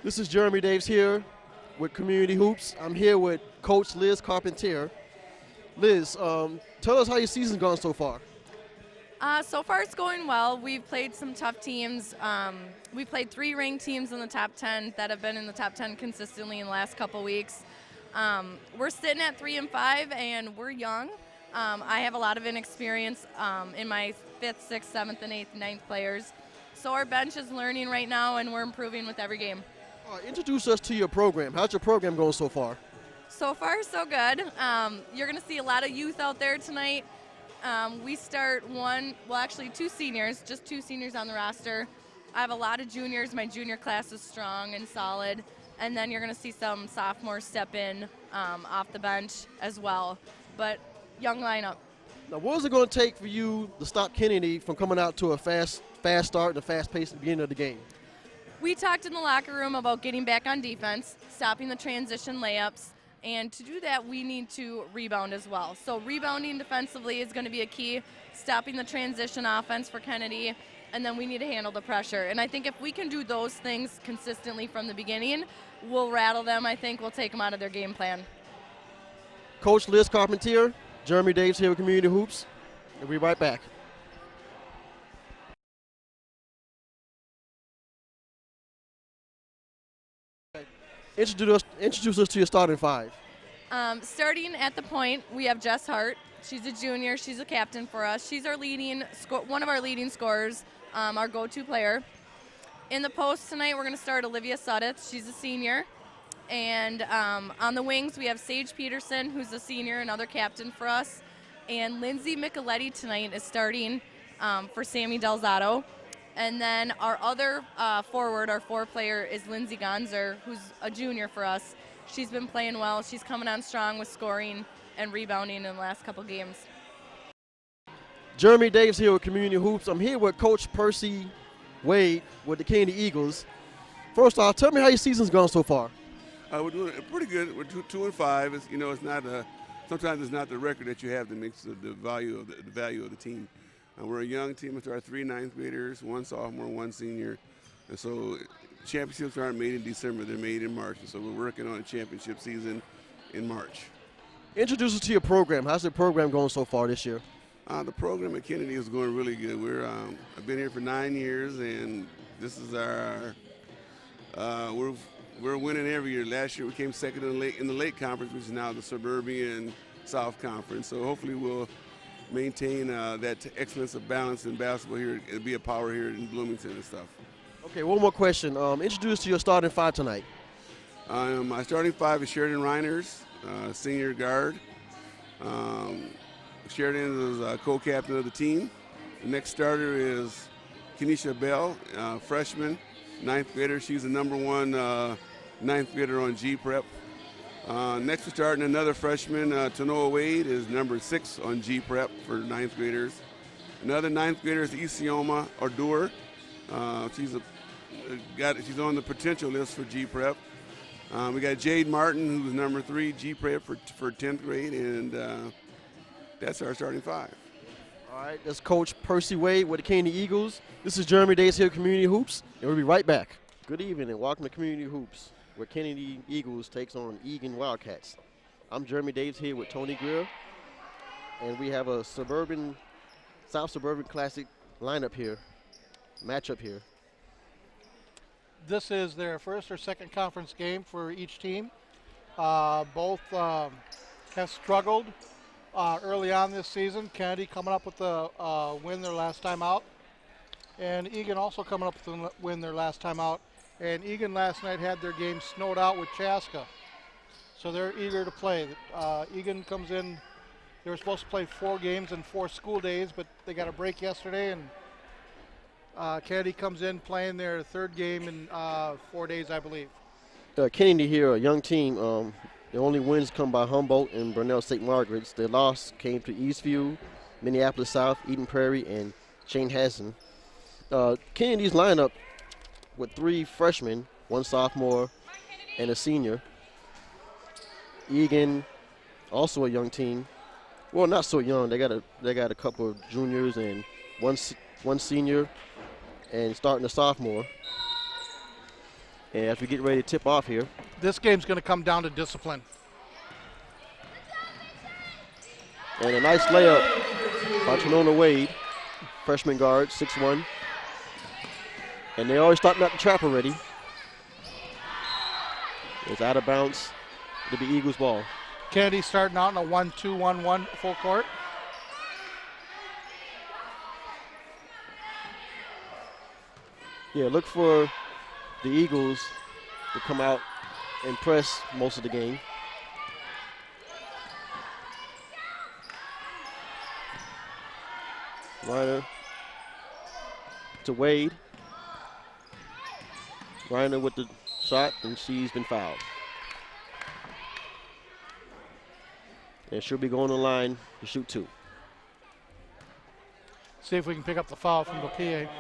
This is Jeremy Daves here with Community Hoops. I'm here with Coach Liz Carpentier. Liz, tell us how your season's gone so far. So far it's going well. We've played some tough teams. We played 3 ranked teams in the top 10 that have been in the top 10 consistently in the last couple weeks. We're sitting at 3-5 and we're young. I have a lot of inexperience in my 5th, 6th, 7th, and 8th, 9th players. So our bench is learning right now and we're improving with every game. Introduce us to your program. How's your program going so far? So far, so good. You're going to see a lot of youth out there tonight. We start 2 seniors, just 2 seniors on the roster. I have a lot of juniors. My junior class is strong and solid. And then you're going to see some sophomores step in off the bench as well. But young lineup. Now, what is it going to take for you to stop Kennedy from coming out to a fast start and a fast pace at the beginning of the game? We talked in the locker room about getting back on defense, stopping the transition layups, and to do that we need to rebound as well. So rebounding defensively is going to be a key, stopping the transition offense for Kennedy, and then we need to handle the pressure. And I think if we can do those things consistently from the beginning, we'll rattle them. I think we'll take them out of their game plan. Coach Liz Carpentier, Jeremy Daves here with Community Hoops. We'll be right back. Introduce us to your starting 5. Starting at the point, we have Jess Hart. She's a junior. She's a captain for us. She's our one of our leading scorers, our go-to player. In the post tonight, we're going to start Olivia Suddeth. She's a senior. And on the wings, we have Sage Peterson, who's a senior, another captain for us. And Lindsay Micheletti tonight is starting for Sammy Delzato. And then our other forward, our 4-player, is Lindsay Gonzer, who's a junior for us. She's been playing well. She's coming on strong with scoring and rebounding in the last couple games. Jeremy Daves here with Community Hoops. I'm here with Coach Percy Wade with the Kennedy Eagles. First off, tell me how your season's gone so far. We're doing pretty good. We're 2-5. It's not sometimes it's not the record that you have that makes the value of the team. We're a young team. It's our 3 ninth graders, 1 sophomore, 1 senior. And so championships aren't made in December. They're made in March. And so we're working on a championship season in March. Introduce us to your program. How's the program going so far this year? The program at Kennedy is going really good. I've been here for 9 years, and this is we're winning every year. Last year we came second in the Lake Conference, which is now the Suburban South Conference. So hopefully we'll maintain that excellence of balance in basketball here. It'll be a power here in Bloomington and stuff. Okay, one more question. Introduce to your starting 5 tonight. My starting 5 is Sheridan Reiners, senior guard. Sheridan is co-captain of the team. The next starter is Kenesha Bell, freshman, 9th grader. She's the number 1 9th grader on G-Prep. Next we're starting another freshman, Tanoa Wade, is number 6 on G-Prep for 9th graders. Another 9th grader is Isioma Ordur. She's on the potential list for G-Prep. We got Jade Martin, who's number 3 G-Prep for 10th grade, and that's our starting 5. All right, that's Coach Percy Wade with the Kennedy Eagles. This is Jeremy Daves here at Community Hoops, and we'll be right back. Good evening and welcome to Community Hoops, where Kennedy Eagles takes on Eagan Wildcats. I'm Jeremy Daves here with Tony Geer, and we have a South Suburban Classic matchup here. This is their first or second conference game for each team. Both have struggled early on this season. Kennedy coming up with a win their last time out, and Eagan also coming up with a win their last time out. And Eagan last night had their game snowed out with Chaska, so they're eager to play. Eagan comes in, they were supposed to play 4 games in 4 school days, but they got a break yesterday, and Kennedy comes in playing their 3rd game in 4 days, I believe. Kennedy here, a young team. The only wins come by Humboldt and Burnell St. Margaret's. Their loss came to Eastview, Minneapolis South, Eden Prairie, and Shane Hassan. Kennedy's lineup with 3 freshmen, 1 sophomore, and a senior. Eagan, also a young team. Well, not so young. They got a couple of juniors and one senior, and starting a sophomore. And as we get ready to tip off here. This game's going to come down to discipline. And a nice layup by Trinona Wade, freshman guard, 6'1". And they already starting out the trap already. It's out of bounds. It'll be Eagles ball. Kennedy starting out in a 1-2-1-1 full court. Yeah, look for the Eagles to come out and press most of the game. Reiner to Wade. Reiner with the shot, and she's been fouled. And she'll be going to the line to shoot 2. See if we can pick up the foul from the PA.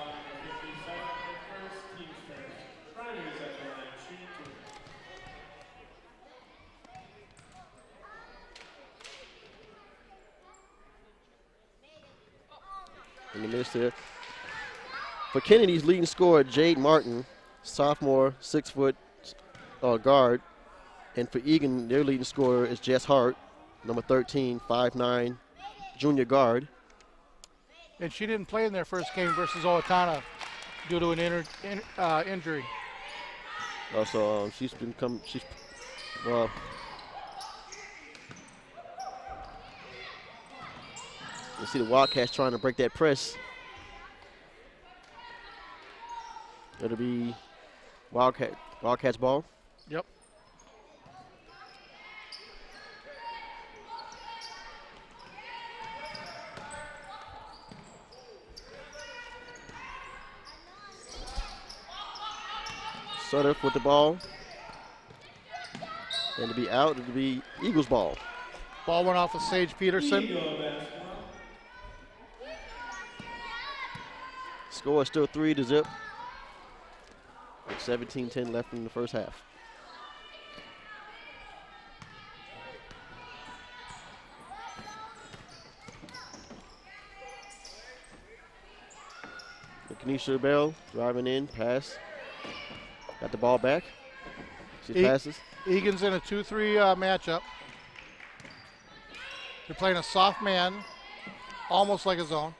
In the midst here. For Kennedy's leading scorer, Jade Martin, sophomore, 6-foot guard. And for Eagan, their leading scorer is Jess Hart, number 13, 5'9", junior guard. And she didn't play in their first game versus Owatonna due to an injury. Also, she's been well. You see the Wildcats trying to break that press. It'll be Wildcats ball. Yep. Sutter with the ball. And to be out, it'll be Eagles ball. Ball went off of Sage Peterson. Score is still 3-0. With 17-10 left in the first half. Kenesha Bell driving in, pass. Got the ball back. She passes. Egan's in a 2-3 matchup. They're playing a soft man, almost like a zone.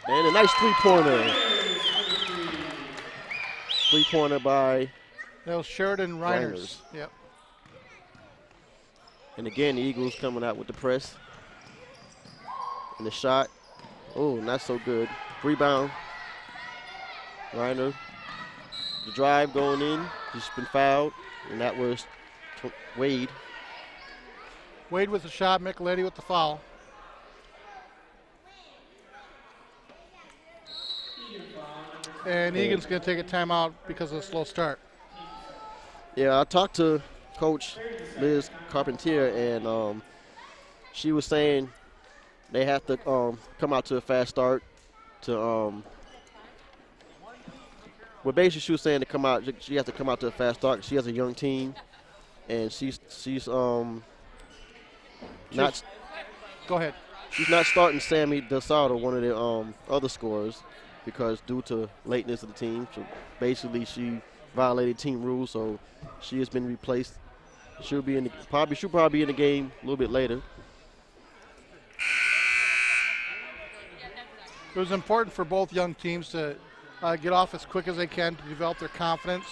And a nice three-pointer. Three-pointer by That was Sheridan Reiners. Yep. And again, the Eagles coming out with the press. And the shot. Oh, not so good. Rebound. Reiner. The drive going in. Just been fouled. And that was Wade. Wade with the shot, Micheletti with the foul. And Egan's going to take a timeout because of the slow start. Yeah, I talked to Coach Liz Carpentier, and she was saying they have to come out to a fast start to well, basically she was saying to come out, she has to come out to a fast start. She has a young team, and she's not. Go ahead. She's not starting Sammy DeSaldo, one of the other scorers, because due to lateness of the team. So basically, she violated team rules, so she has been replaced. She'll be in the, she'll probably be in the game a little bit later. It was important for both young teams to get off as quick as they can to develop their confidence.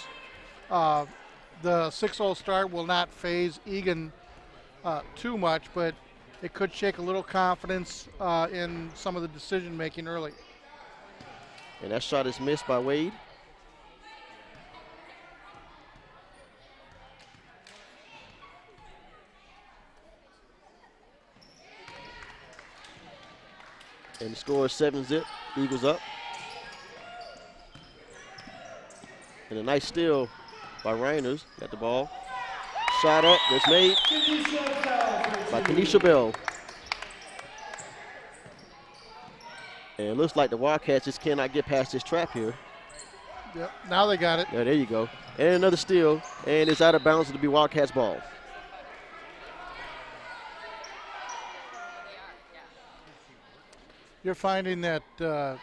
The 6-0 start will not phase Eagan too much, but it could shake a little confidence in some of the decision making early. And that shot is missed by Wade. And the score is 7-0. Eagles up. And a nice steal by Reiners. Got the ball. Shot up. It's made by Kenesha Bell. And it looks like the Wildcats just cannot get past this trap here. Yep, now they got it. Yeah, there you go. And another steal. And it's out of bounds. It'll be Wildcats ball. You're finding that the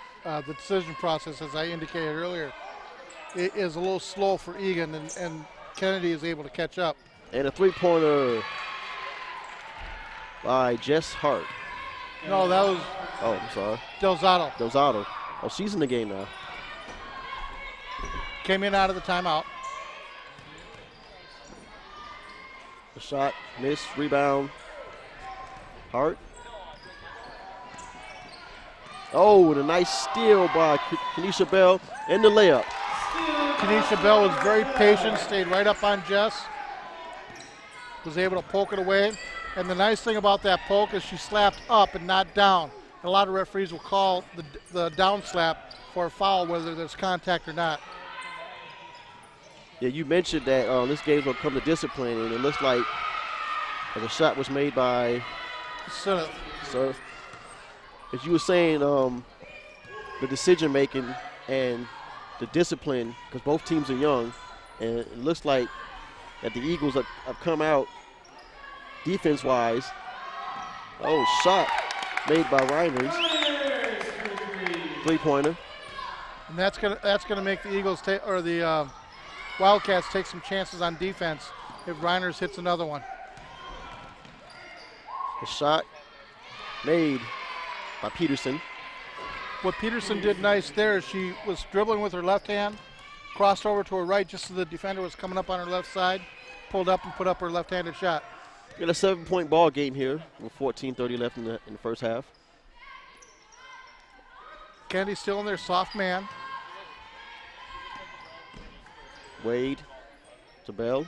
decision process, as I indicated earlier, is a little slow for Eagan, and Kennedy is able to catch up. And a three-pointer by Jess Hart. No, that was Oh, I'm sorry. Delzato. Delzato. Oh, she's in the game now. Came in out of the timeout. The shot, miss, rebound. Hart. Oh, and a nice steal by Kenesha Bell and the layup. Kenesha Bell was very patient, stayed right up on Jess. Was able to poke it away. And the nice thing about that poke is she slapped up and not down. A lot of referees will call the down slap for a foul, whether there's contact or not. Yeah, you mentioned that this game's going to come to discipline, and it looks like the shot was made by Surf. Surf. As you were saying, the decision-making and the discipline, because both teams are young, and it looks like that the Eagles have come out defense-wise. Oh, shot made by Reiners. Three-pointer. And that's gonna make the Eagles or the Wildcats take some chances on defense if Reiners hits another one. The shot made by Peterson. What Peterson did nice there is she was dribbling with her left hand, crossed over to her right just as the defender was coming up on her left side, pulled up and put up her left-handed shot. We got a 7-point ball game here with 14:30 left in the first half. Kennedy's still in there, soft man. Wade to Bell.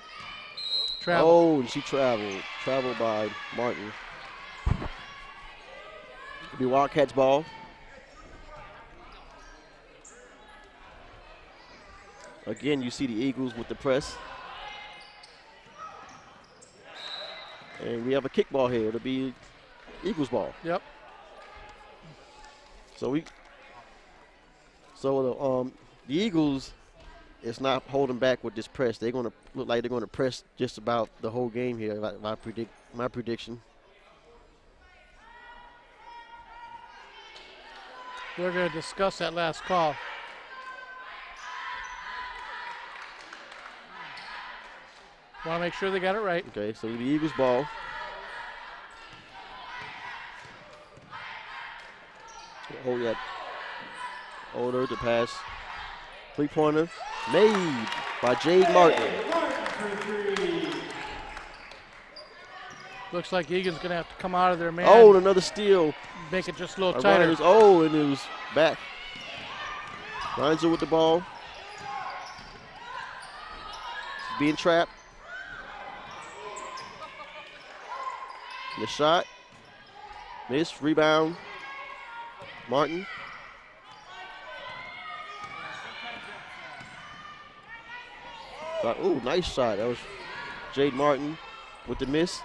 Travel. Oh, and she traveled. Traveled by Martin. It'll be Wildcats ball. Again, you see the Eagles with the press. And we have a kickball here. It'll be Eagles ball. Yep. So the Eagles is not holding back with this press. They're going to look like they're going to press just about the whole game here. My prediction. We're going to discuss that last call. Want to make sure they got it right. Okay, so the Eagles ball. Oh, yeah. Older to pass. Three-pointer made by Jade Martin. Looks like Eagan's going to have to come out of there, man. Oh, and another steal. Make it just a little tighter. Oh, and it was back. Reinzer with the ball. Being trapped. The shot. Miss. Rebound. Martin. Oh, nice shot. That was Jade Martin with the miss.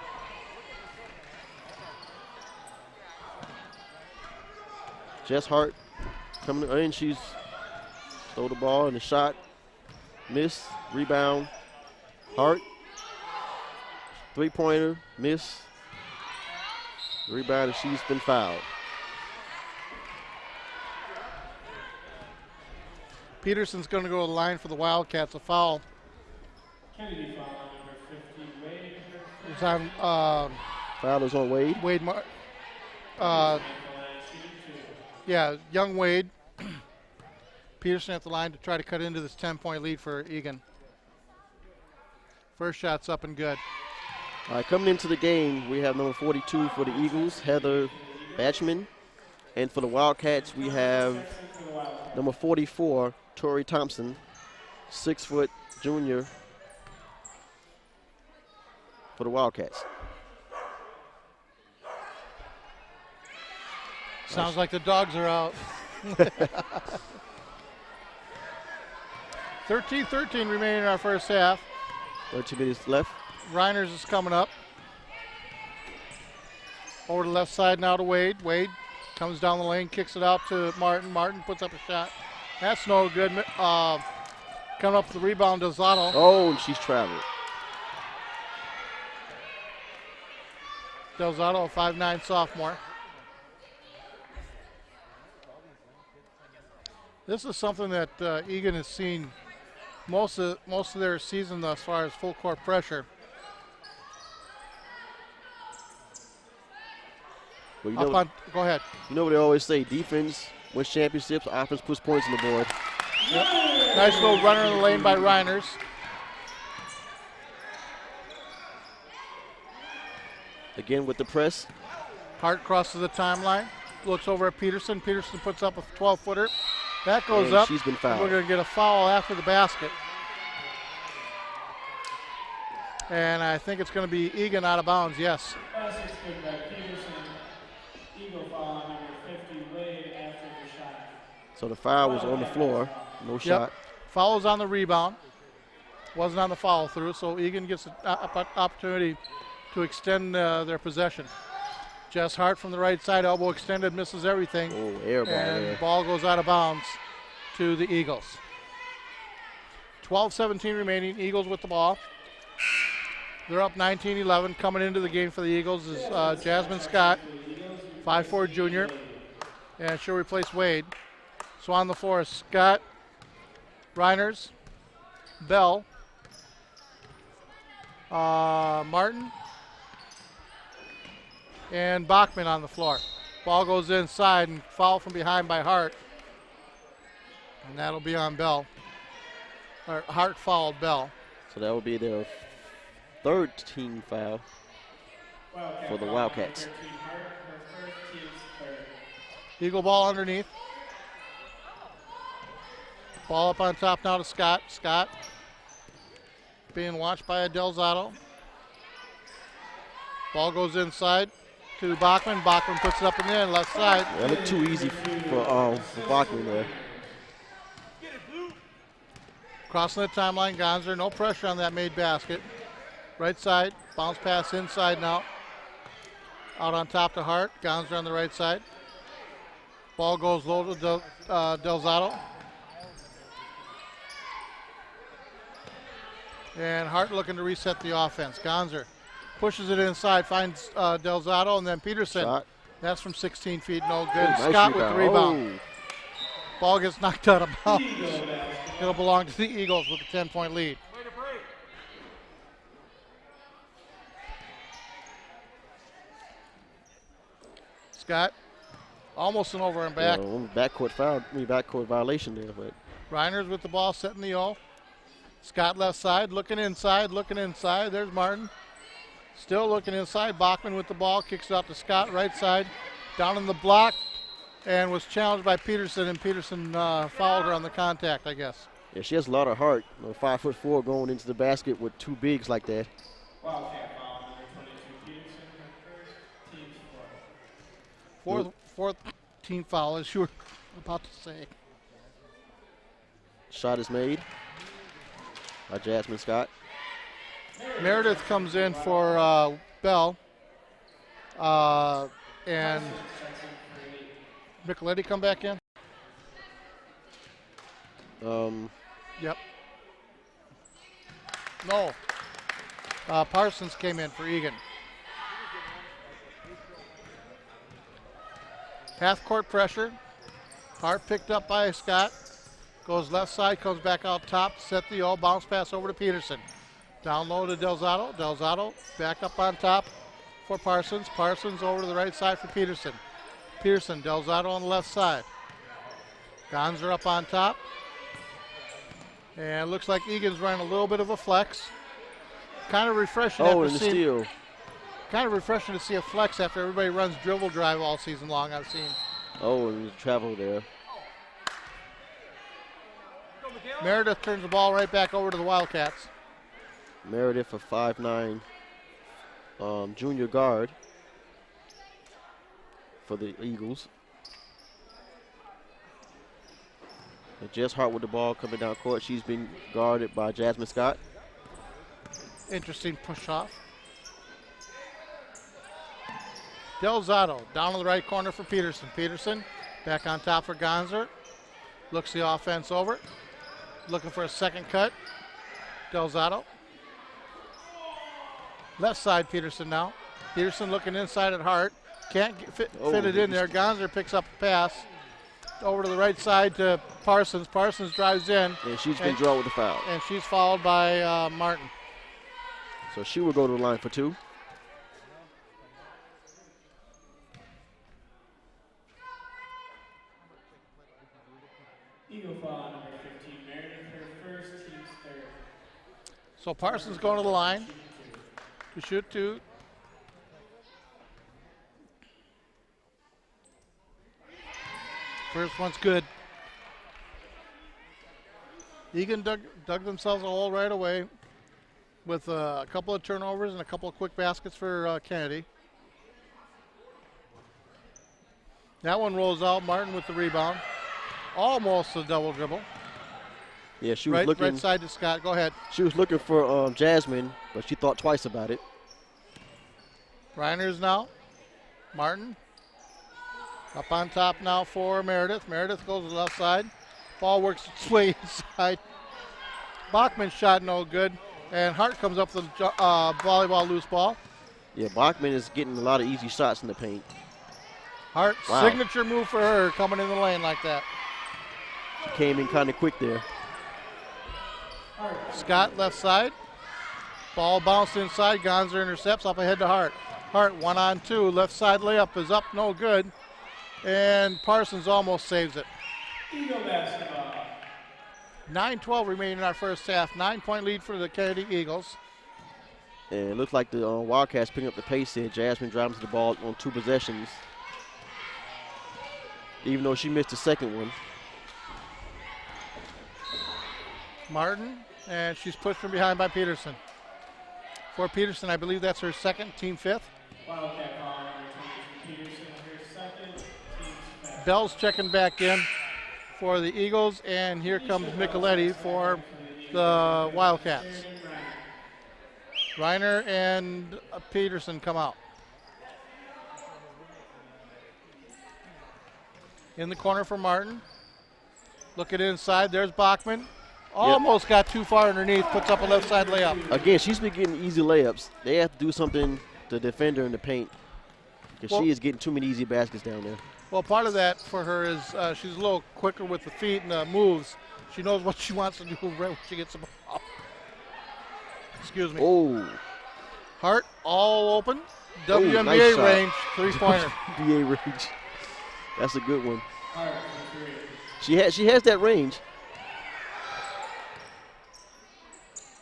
Jess Hart coming in. She's stole the ball and the shot. Miss. Rebound. Hart. Three-pointer. Miss. Rebound, and she's been fouled. Peterson's going to go to the line for the Wildcats. A foul. Kennedy foul on number 50, Wade. It's on Foul is on Wade. Yeah, young Wade. Peterson at the line to try to cut into this 10-point lead for Eagan. First shot's up and good. All right, coming into the game, we have number 42 for the Eagles, Heather Batchman. And for the Wildcats, we have number 44, Tori Thompson, 6-foot junior for the Wildcats. Sounds like the dogs are out. 13-13 remaining in our first half. 13 minutes left. Reiners is coming up. Over to the left side now to Wade. Wade comes down the lane, kicks it out to Martin. Martin puts up a shot. That's no good. Coming up with the rebound, Delzato. Oh, and she's traveled. Delzato, a 5'9" sophomore. This is something that Eagan has seen most of their season thus far is full court pressure. Well, Go ahead. You know what they always say, defense wins championships, offense puts points on the board. Yep. Nice little runner in the lane by Reiners. Again with the press. Hart crosses the timeline, looks over at Peterson. Peterson puts up a 12-footer. That goes And up. she's been fouled. We're going to get a foul after the basket. And I think it's going to be Eagan out of bounds, yes. Basket good by Peterson. Eagle foul on number 50 Wade after the shot. So the foul was on the floor. No shot. Foul is on the rebound. Wasn't on the follow through, so Eagan gets an opportunity to extend their possession. Jess Hart from the right side, elbow extended, misses everything. Oh, air ball And there. the ball goes out of bounds to the Eagles. 12-17 remaining, Eagles with the ball. They're up 19-11. Coming into the game for the Eagles is Jasmine Scott, 5'4" junior, and she'll replace Wade. So on the floor is Scott, Reiners, Bell, Martin, and Bachman on the floor. Ball goes inside and foul from behind by Hart. And that'll be on Bell. Or Hart fouled Bell. So that will be their third team foul for the Wildcats. Eagle ball underneath. Ball up on top now to Scott. Scott being watched by Delzato. Ball goes inside to Bachman. Bachman puts it up in there, left side. That looked too easy for Bachman there. Crossing the timeline, Gonzer, no pressure on that made basket. Right side, bounce pass inside now. Out on top to Hart. Gonzer on the right side. Ball goes low to Delzato. And Hart looking to reset the offense. Gonzer pushes it inside, finds Delzato, and then Peterson. Shot. That's from 16 feet, no good. Nice Scott with the rebound. Oh. Ball gets knocked out of bounds. It'll belong to the Eagles with a 10-point lead. Scott, almost an over and back. Backcourt violation there, but Reiners with the ball, setting the O. Scott left side, looking inside, There's Martin. Still looking inside. Bachman with the ball, kicks it out to Scott, right side. Down in the block, and was challenged by Peterson, and Peterson fouled her on the contact, I guess. yeah, she has a lot of heart. 5'4" going into the basket with two bigs like that. Wildcat foul on number 22 Peterson. Her first team's fourth. Fourth team foul, as you were about to say. Shot is made by Jasmine Scott. Meredith comes in for Bell. And Micheletti come back in? Yep. No. Parsons came in for Eagan. Half court pressure. Hart picked up by Scott. Goes left side, comes back out top, set the O, bounce pass over to Peterson. Down low to Delzato. Delzato back up on top for Parsons. Parsons over to the right side for Peterson. Peterson, Delzato on the left side. Gonzer up on top. And it looks like Eagan's running a little bit of a flex. Kind of refreshing. Oh, and the steal. Kind of refreshing to see a flex after everybody runs dribble drive all season long, I've seen. Oh, and the travel there. Meredith turns the ball right back over to the Wildcats. Meredith, a 5'9" junior guard for the Eagles. And Jess Hart with the ball coming down court. She's being guarded by Jasmine Scott. Interesting push off. Delzato down in the right corner for Peterson. Peterson back on top for Gonzer. Looks the offense over. Looking for a second cut. Delzato. Left side Peterson now. Peterson looking inside at Hart. Can't fit it in there. Gonzer picks up a pass. Over to the right side to Parsons. Parsons drives in. And she's been drawn with a foul. And she's fouled by Martin. So she will go to the line for 2. Eagle foul number 15, Meredith, her first, team's third. So Parsons going to the line to shoot 2. First one's good. Eagan dug themselves a hole right away with a couple of turnovers and a couple of quick baskets for Kennedy. That one rolls out. Martin with the rebound. Almost a double dribble. Yeah, she was looking. Right side to Scott. Go ahead. She was looking for Jasmine, but she thought twice about it. Reiner's now. Martin. Up on top now for Meredith. Meredith goes to the left side. Ball works its way inside. Bachman's shot no good. And Hart comes up with the volleyball loose ball. Yeah, Bachman is getting a lot of easy shots in the paint. Hart, wow. Signature move for her coming in the lane like that. She came in kind of quick there. Scott left side. Ball bounced inside. Gonzer intercepts up ahead to Hart. Hart 1-on-2. Left side layup is up, no good. And Parsons almost saves it. Eagle basketball. 9-12 remaining in our first half. 9-point lead for the Kennedy Eagles. And it looks like the Wildcats picking up the pace here. Jasmine driving to the ball on 2 possessions. Even though she missed the second one. Martin, and she's pushed from behind by Peterson. For Peterson, I believe that's her second, team 5th. Wildcat foul number 22, Peterson, her second, team's 5th. Bell's checking back in for the Eagles, and here comes Micheletti for the Wildcats. Reiner and Peterson come out. In the corner for Martin. Looking inside, there's Bachman. Almost got too far underneath, puts up a left side layup. Again, she's been getting easy layups. They have to do something to defend her in the paint because she is getting too many easy baskets down there. Well, part of that for her is she's a little quicker with the feet and the moves. She knows what she wants to do right when she gets the ball. Excuse me. Oh. Hart all open. Oh, WNBA nice shot. range, 3-pointer. WNBA range. That's a good one. She has that range.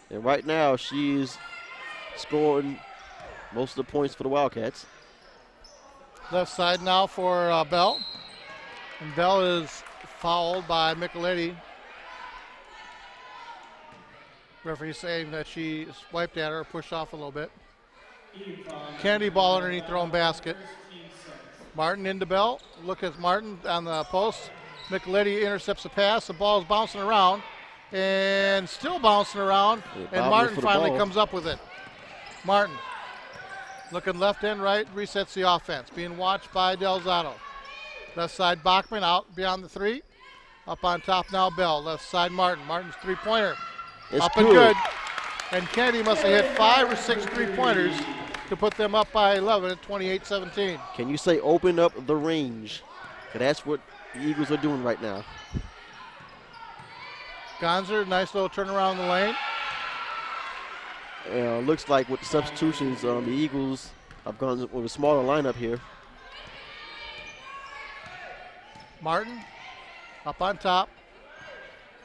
And right now, she's scoring most of the points for the Wildcats. Left side now for Bell. And Bell is fouled by Micheletti. Referee saying that she swiped at her, pushed off a little bit. Kennedy ball underneath their own basket. Martin into Bell. Look at Martin on the post. Micheletti intercepts the pass. The ball is bouncing around. And still bouncing around, and Martin finally comes up with it. Martin, looking left and right, resets the offense. Being watched by Delzato. Left side Bachman out beyond the 3. Up on top now Bell. Left side Martin. Martin's 3-pointer. Up and good. And Kennedy must have hit 5 or 6 3-pointers to put them up by 11 at 28-17. Can you say open up the range? Because that's what the Eagles are doing right now. Gonzer, nice little turnaround in the lane. Looks like with the substitutions, the Eagles have gone with a smaller lineup here. Martin up on top.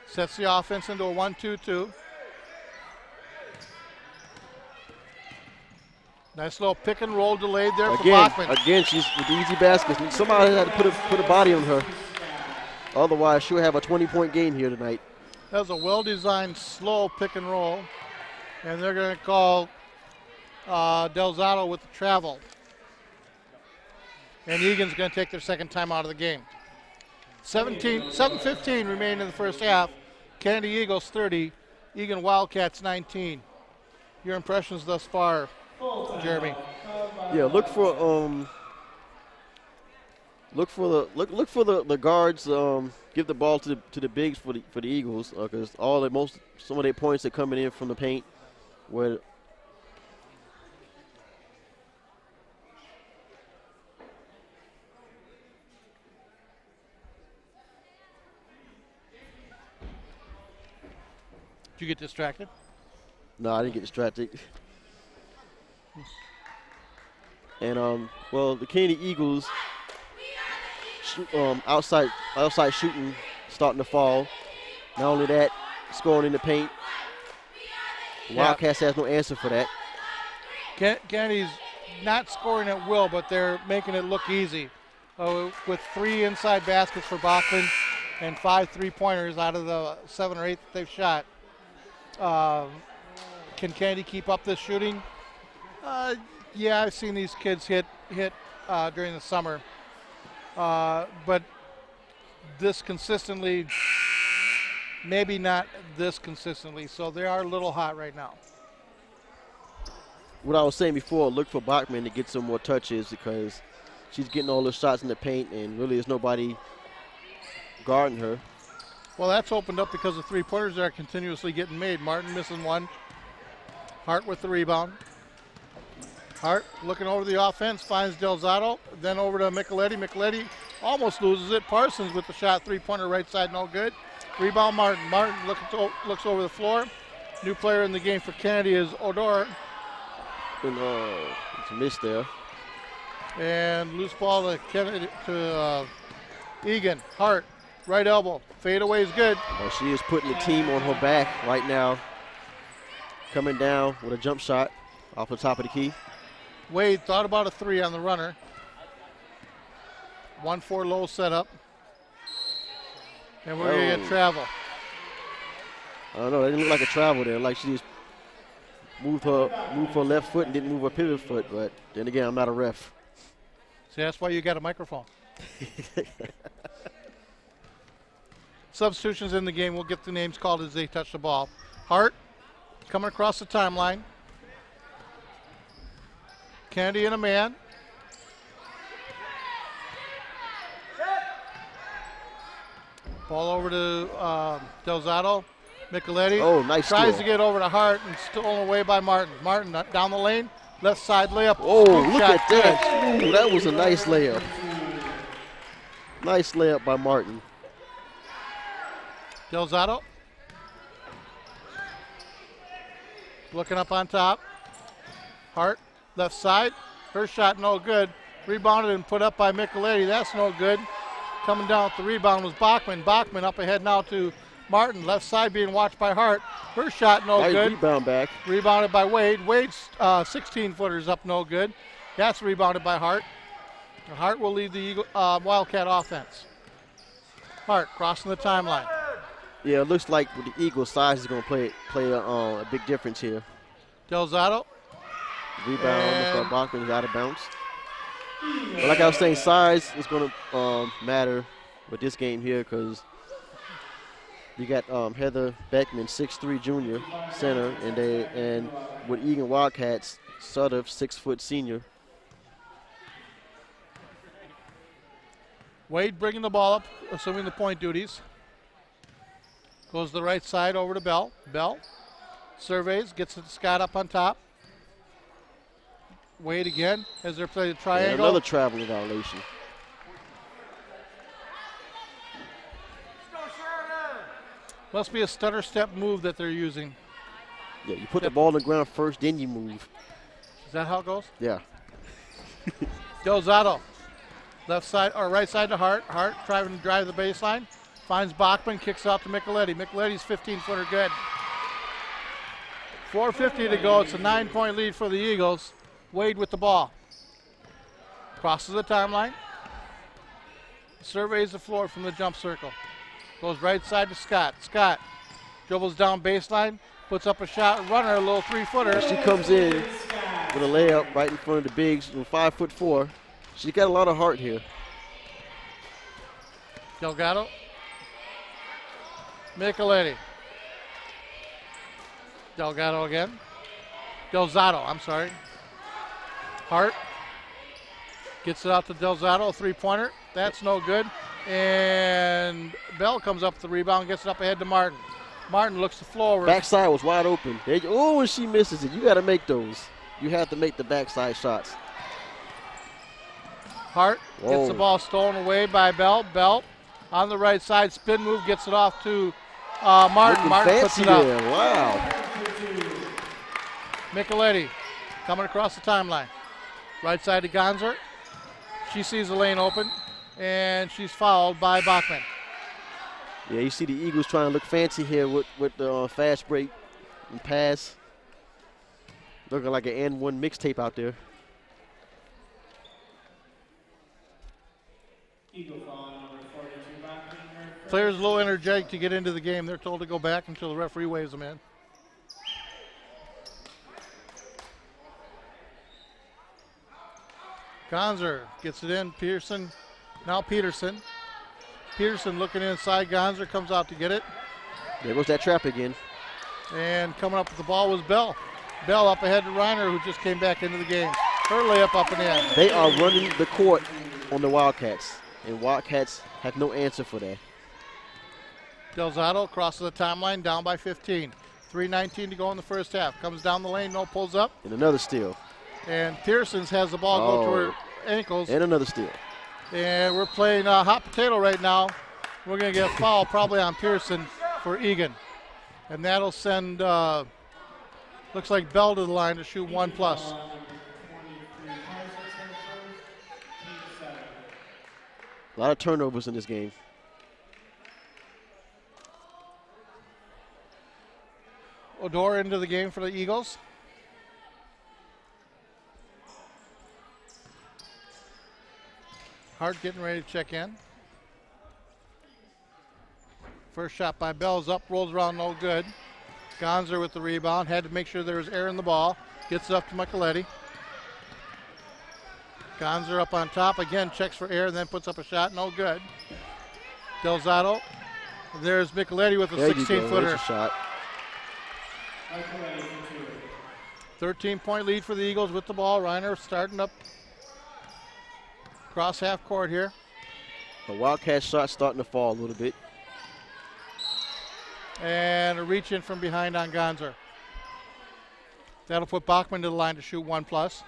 Sets the offense into a 1-2-2. Nice little pick and roll delayed there for Bachman. Again, she's with the easy baskets. Somebody had to put a body on her. Otherwise, she'll have a 20-point game here tonight. That was a well-designed, slow pick and roll. And they're going to call Delzato with the travel. And Eagan's going to take their second time out of the game. 7:15 remaining in the first half. Kennedy Eagles 30, Eagan Wildcats 19. Your impressions thus far, Jeremy? Yeah, look for the guards. Give the ball to the bigs for the Eagles because some of their points are coming in from the paint. Where Did you get distracted? No, I didn't get distracted. And well, the Kennedy Eagles outside shooting starting to fall. Not only that, scoring in the paint. Wildcats has no answer for that. Kennedy's not scoring at will, but they're making it look easy. With 3 inside baskets for Bachman and 5 3-pointers out of the 7 or 8 that they've shot. Can Kennedy keep up this shooting? Yeah, I've seen these kids hit during the summer. But this consistently, maybe not this consistently. So they are a little hot right now. What I was saying before, look for Bachman to get some more touches because she's getting all the shots in the paint and really there's nobody guarding her. Well, that's opened up because the 3-pointers are continuously getting made. Martin missing one. Hart with the rebound. Hart looking over the offense, finds Delzato, then over to Micheletti. Micheletti almost loses it. Parsons with the shot, 3-pointer right side, no good. Rebound Martin. Martin looks over the floor. New player in the game for Kennedy is Odor. And it's a miss there. And loose ball to Kennedy to Eagan. Hart, right elbow. Fade away is good. Oh, she is putting the team on her back right now. Coming down with a jump shot off the top of the key. Wade thought about a 3 on the runner. 1-4 low setup. And we're going to get travel. I don't know. That didn't look like a travel there. Like she just moved her left foot and didn't move her pivot foot. But then again, I'm not a ref. See, that's why you got a microphone. Substitutions in the game. We'll get the names called as they touch the ball. Hart coming across the timeline. Kennedy and a man. Ball over to Delzato. Micheletti. Oh, nice tries steal. to get over to Hart and stolen away by Martin. Martin down the lane. Left side layup. Oh, Good look shot. at that. Ooh, that was a nice layup. Nice layup by Martin. Delzato. Looking up on top. Hart, left side. Her shot no good. Rebounded and put up by Micheletti. That's no good. Coming down with the rebound was Bachman. Bachman up ahead now to Martin. Left side being watched by Hart. Her shot no Nice good. rebound back. Rebounded by Wade. Wade's 16-footers up no good. That's rebounded by Hart. Hart will lead the Wildcat offense. Hart crossing the timeline. Yeah, it looks like with the Eagles, size is going to play a big difference here. Delzato. Rebound, Mr. Bachman is out of bounds. But like I was saying, size is going to matter with this game here because you got Heather Beckman, 6'3" junior center, and with Eagan Wildcats, Sutter, 6-foot senior. Wade bringing the ball up, assuming the point duties. Goes to the right side over to Bell. Bell surveys, gets it to Scott up on top. Wade again as they're playing the triangle. And another traveling violation. Must be a stutter step move that they're using. Yeah, you put the ball on the ground first, then you move. Is that how it goes? Yeah. Delzato. Left side or right side to Hart. Hart trying to drive the baseline. Finds Bachman, kicks out to Micheletti. Micheletti's 15-footer good. 4:50 to go. It's a 9-point lead for the Eagles. Wade with the ball. Crosses the timeline. Surveys the floor from the jump circle. Goes right side to Scott. Scott dribbles down baseline, puts up a shot, runner, a little 3-footer. She comes in with a layup right in front of the bigs, 5'4". She's got a lot of heart here. Delgado. Micheletti. Delgado again. Delzato, I'm sorry. Hart gets it out to Delzato, a 3-pointer. That's no good. And Bell comes up with the rebound, gets it up ahead to Martin. Martin looks the floor. Backside was wide open. Oh, and she misses it. You got to make those. You have to make the backside shots. Hart gets the ball stolen away by Bell. Bell on the right side, spin move, gets it off to Martin puts fancy it up. there. Wow. Micheletti coming across the timeline. Right side to Gonzer. She sees the lane open, and she's fouled by Bachman. Yeah, you see the Eagles trying to look fancy here with the fast break and pass. Looking like an N1 mixtape out there. Eagle foul number 42 Bachman. Players a little energetic to get into the game. They're told to go back until the referee waves them in. Gonzer gets it in. Peterson. Now Peterson. Peterson looking inside. Gonzer comes out to get it. There goes that trap again. And coming up with the ball was Bell. Bell up ahead to Reiner, who just came back into the game. Her layup up and in. They are running the court on the Wildcats, and Wildcats have no answer for that. Delzato crosses the timeline, down by 15. 3:19 to go in the first half. Comes down the lane, no pulls up. And another steal. And Pearsons has the ball go to her ankles. And another steal. And we're playing hot potato right now. We're going to get a foul probably on Pearson for Eagan. And that'll send, looks like Bell to the line to shoot 1+. A lot of turnovers in this game. Odor into the game for the Eagles. Hart getting ready to check in. First shot by Bell's up, rolls around, no good. Gonzer with the rebound, had to make sure there was air in the ball. Gets it up to Micheletti. Gonzer up on top, again checks for air and then puts up a shot, no good. Delzato. There's Micheletti with a 16-footer. Shot. 13-point lead for the Eagles with the ball. Reiner starting up across half court here. The Wildcat shot starting to fall a little bit. And a reach in from behind on Gonzer. That'll put Bachman to the line to shoot 1+.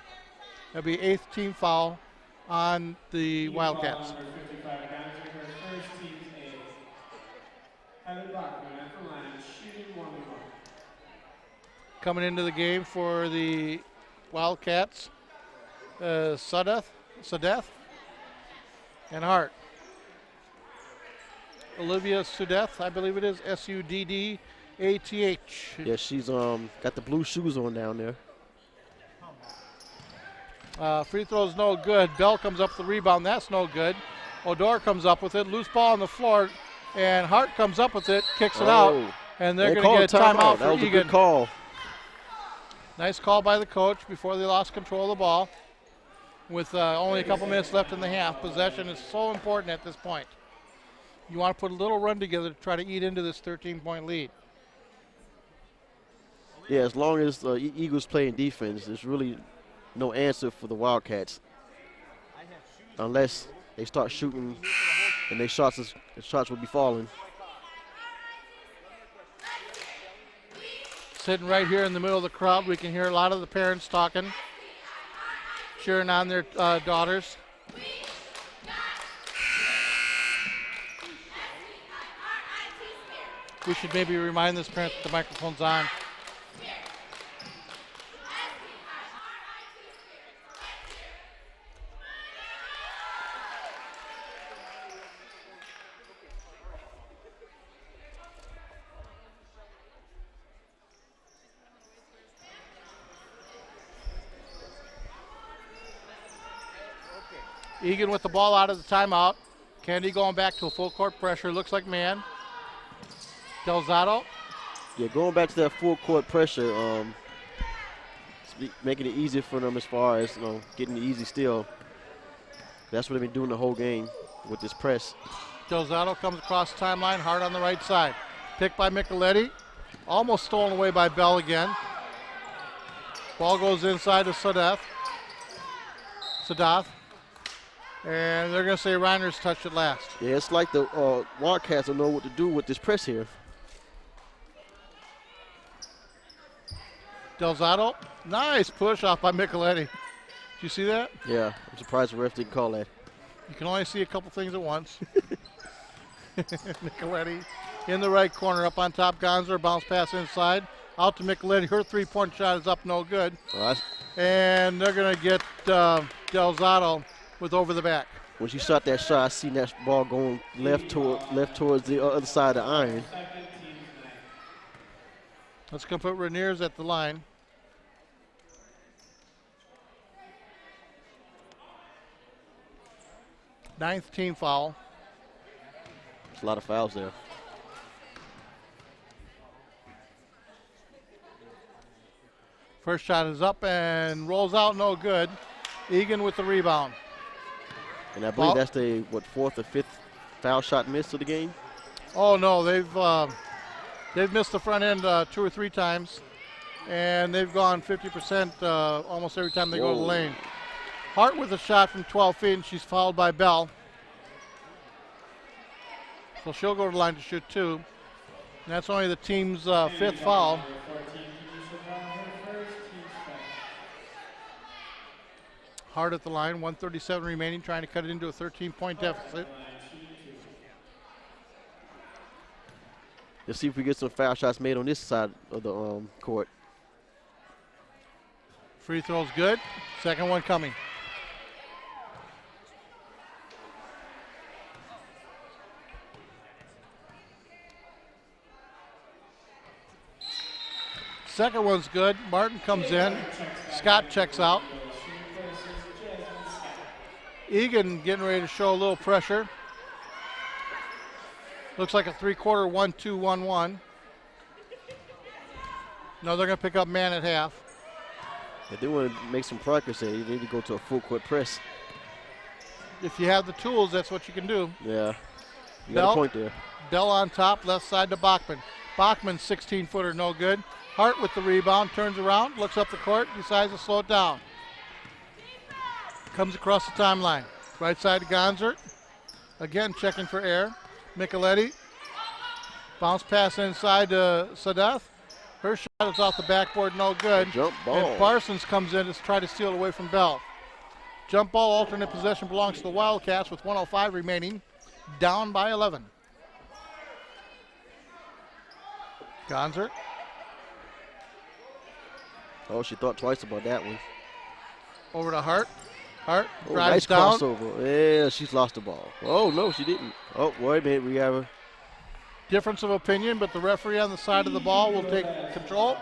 That'll be 8th team foul on the Wildcats. Coming into the game for the Wildcats, Sudeth and Hart. Olivia Sudeth, I believe it is, Suddath. Yeah, she's got the blue shoes on down there. Free throw's no good. Bell comes up with the rebound, that's no good. Odor comes up with it, loose ball on the floor, and Hart comes up with it, kicks it out, and they're going to get a timeout for That was Eagan. a good call. Nice call by the coach before they lost control of the ball. With only a couple minutes left in the half, possession is so important at this point. You want to put a little run together to try to eat into this 13-point lead. Yeah, as long as the Eagles playing defense, there's really no answer for the Wildcats. Unless they start shooting and their shots will be falling. Sitting right here in the middle of the crowd, we can hear a lot of the parents talking, cheering on their daughters. We should maybe remind this parent that the microphone's on. Eagan with the ball out of the timeout. Kennedy going back to a full court pressure. Looks like man. Delzato. Yeah, going back to that full court pressure, making it easier for them as far as getting the easy steal. That's what they've been doing the whole game with this press. Delzato comes across the timeline, hard on the right side. Picked by Micheletti. Almost stolen away by Bell again. Ball goes inside to Suddath. And they're going to say Reiner's touched it last. Yeah, it's like the Wildcats don't know what to do with this press here. Delzato, nice push off by Micheletti. Did you see that? Yeah, I'm surprised the ref didn't call that. You can only see a couple things at once. Micheletti in the right corner, up on top. Gonzer, bounce pass inside. Out to Micheletti. Her three-point shot is up, no good. And they're going to get Delzato with over the back. When she shot that shot, I seen that ball going left towards the other side of the iron. Let's go put Rainiers at the line. Ninth team foul. There's a lot of fouls there. First shot is up and rolls out, no good. Eagan with the rebound. And I believe that's the, fourth or fifth foul shot missed of the game? Oh, no, they've missed the front end 2 or 3 times, and they've gone 50% almost every time they go to the lane. Hart with a shot from 12 feet, and she's fouled by Bell. So she'll go to the line to shoot 2. And that's only the team's 5th foul. Hart at the line, 1:37 remaining, trying to cut it into a 13-point deficit. Let's see if we get some foul shots made on this side of the court. Free throw's good. Second one coming. Second one's good. Martin comes in. Scott checks out. Eagan getting ready to show a little pressure. Looks like a 3-quarter 1-2-1-1. No, they're going to pick up man at half. If they want to make some progress there, you need to go to a full court press. If you have the tools, that's what you can do. Yeah, you got a point there. Bell on top, left side to Bachman. Bachman, 16-footer, no good. Hart with the rebound, turns around, looks up the court, decides to slow it down. Comes across the timeline. Right side to Gonzert. Again, checking for air. Micheletti. Bounce pass inside to Sadeth. Her shot is off the backboard, no good. Jump ball. And Parsons comes in to try to steal it away from Bell. Jump ball, alternate possession belongs to the Wildcats with 1:05 remaining. Down by 11. Gonzert. Oh, she thought twice about that one. Over to Hart. Hart Oh, drives nice down. crossover. Yeah, she's lost the ball. Oh, no, she didn't. Oh, wait a minute. We have a Difference of opinion, but the referee on the side of the ball will take control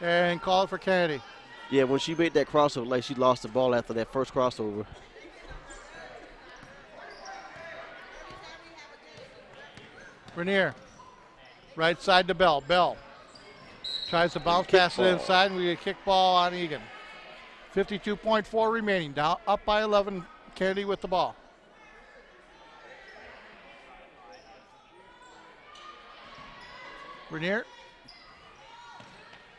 and call it for Kennedy. Yeah, when she made that crossover, like she lost the ball after that first crossover. Rainier. Right side to Bell. Bell tries to bounce pass it inside, and we get a kick ball on Eagan. 52.4 remaining. Down up by 11. Kennedy with the ball. Rainier.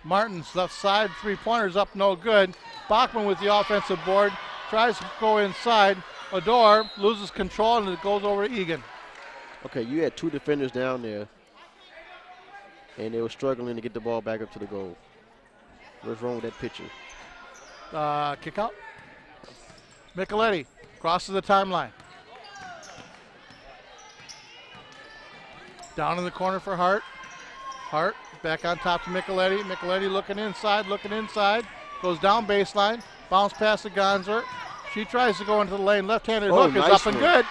Martin's left side, 3-pointers up, no good. Bachman with the offensive board, tries to go inside. Adore loses control, and it goes over to Eagan. Okay, you had 2 defenders down there, and they were struggling to get the ball back up to the goal. What's wrong with that pitcher? Kick out. Micheletti crosses the timeline. Down in the corner for Hart. Hart back on top to Micheletti. Micheletti looking inside. Goes down baseline. Bounce pass to Gonzer. She tries to go into the lane. Left-handed hook is up and good.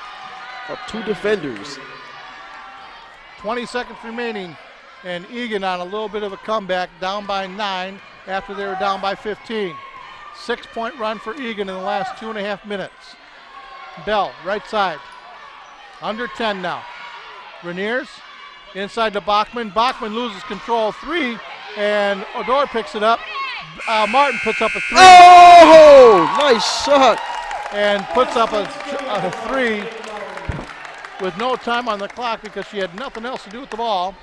Up 2 defenders. 20 seconds remaining. And Eagan on a little bit of a comeback, down by 9 after they were down by 15. 6-point run for Eagan in the last 2.5 minutes. Bell, right side. Under 10 now. Rainiers inside to Bachman. Bachman loses control. 3, and Odor picks it up. Martin puts up a 3. Oh, nice shot. And puts up a 3 with no time on the clock because she had nothing else to do with the ball.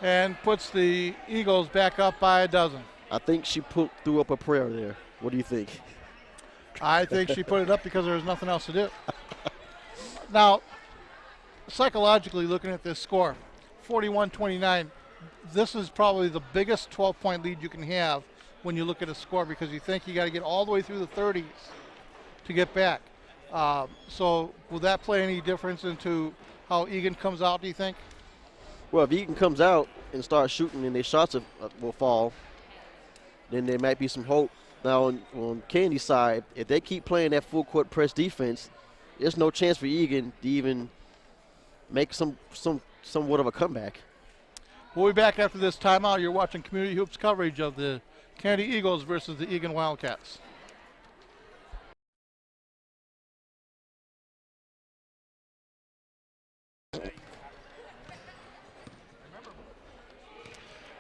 And puts the Eagles back up by a dozen. I think she threw up a prayer there. What do you think? I think she put it up because there was nothing else to do. Now, psychologically looking at this score, 41-29, this is probably the biggest 12-point lead you can have when you look at a score because you think you got to get all the way through the 30s to get back. So will that play any difference into how Eagan comes out, do you think? Well, if Eagan comes out and starts shooting and their shots will fall, then there might be some hope. Now, on Kennedy's side, if they keep playing that full court press defense, there's no chance for Eagan to even make somewhat of a comeback. We'll be back after this timeout. You're watching Community Hoops coverage of the Kennedy Eagles versus the Eagan Wildcats.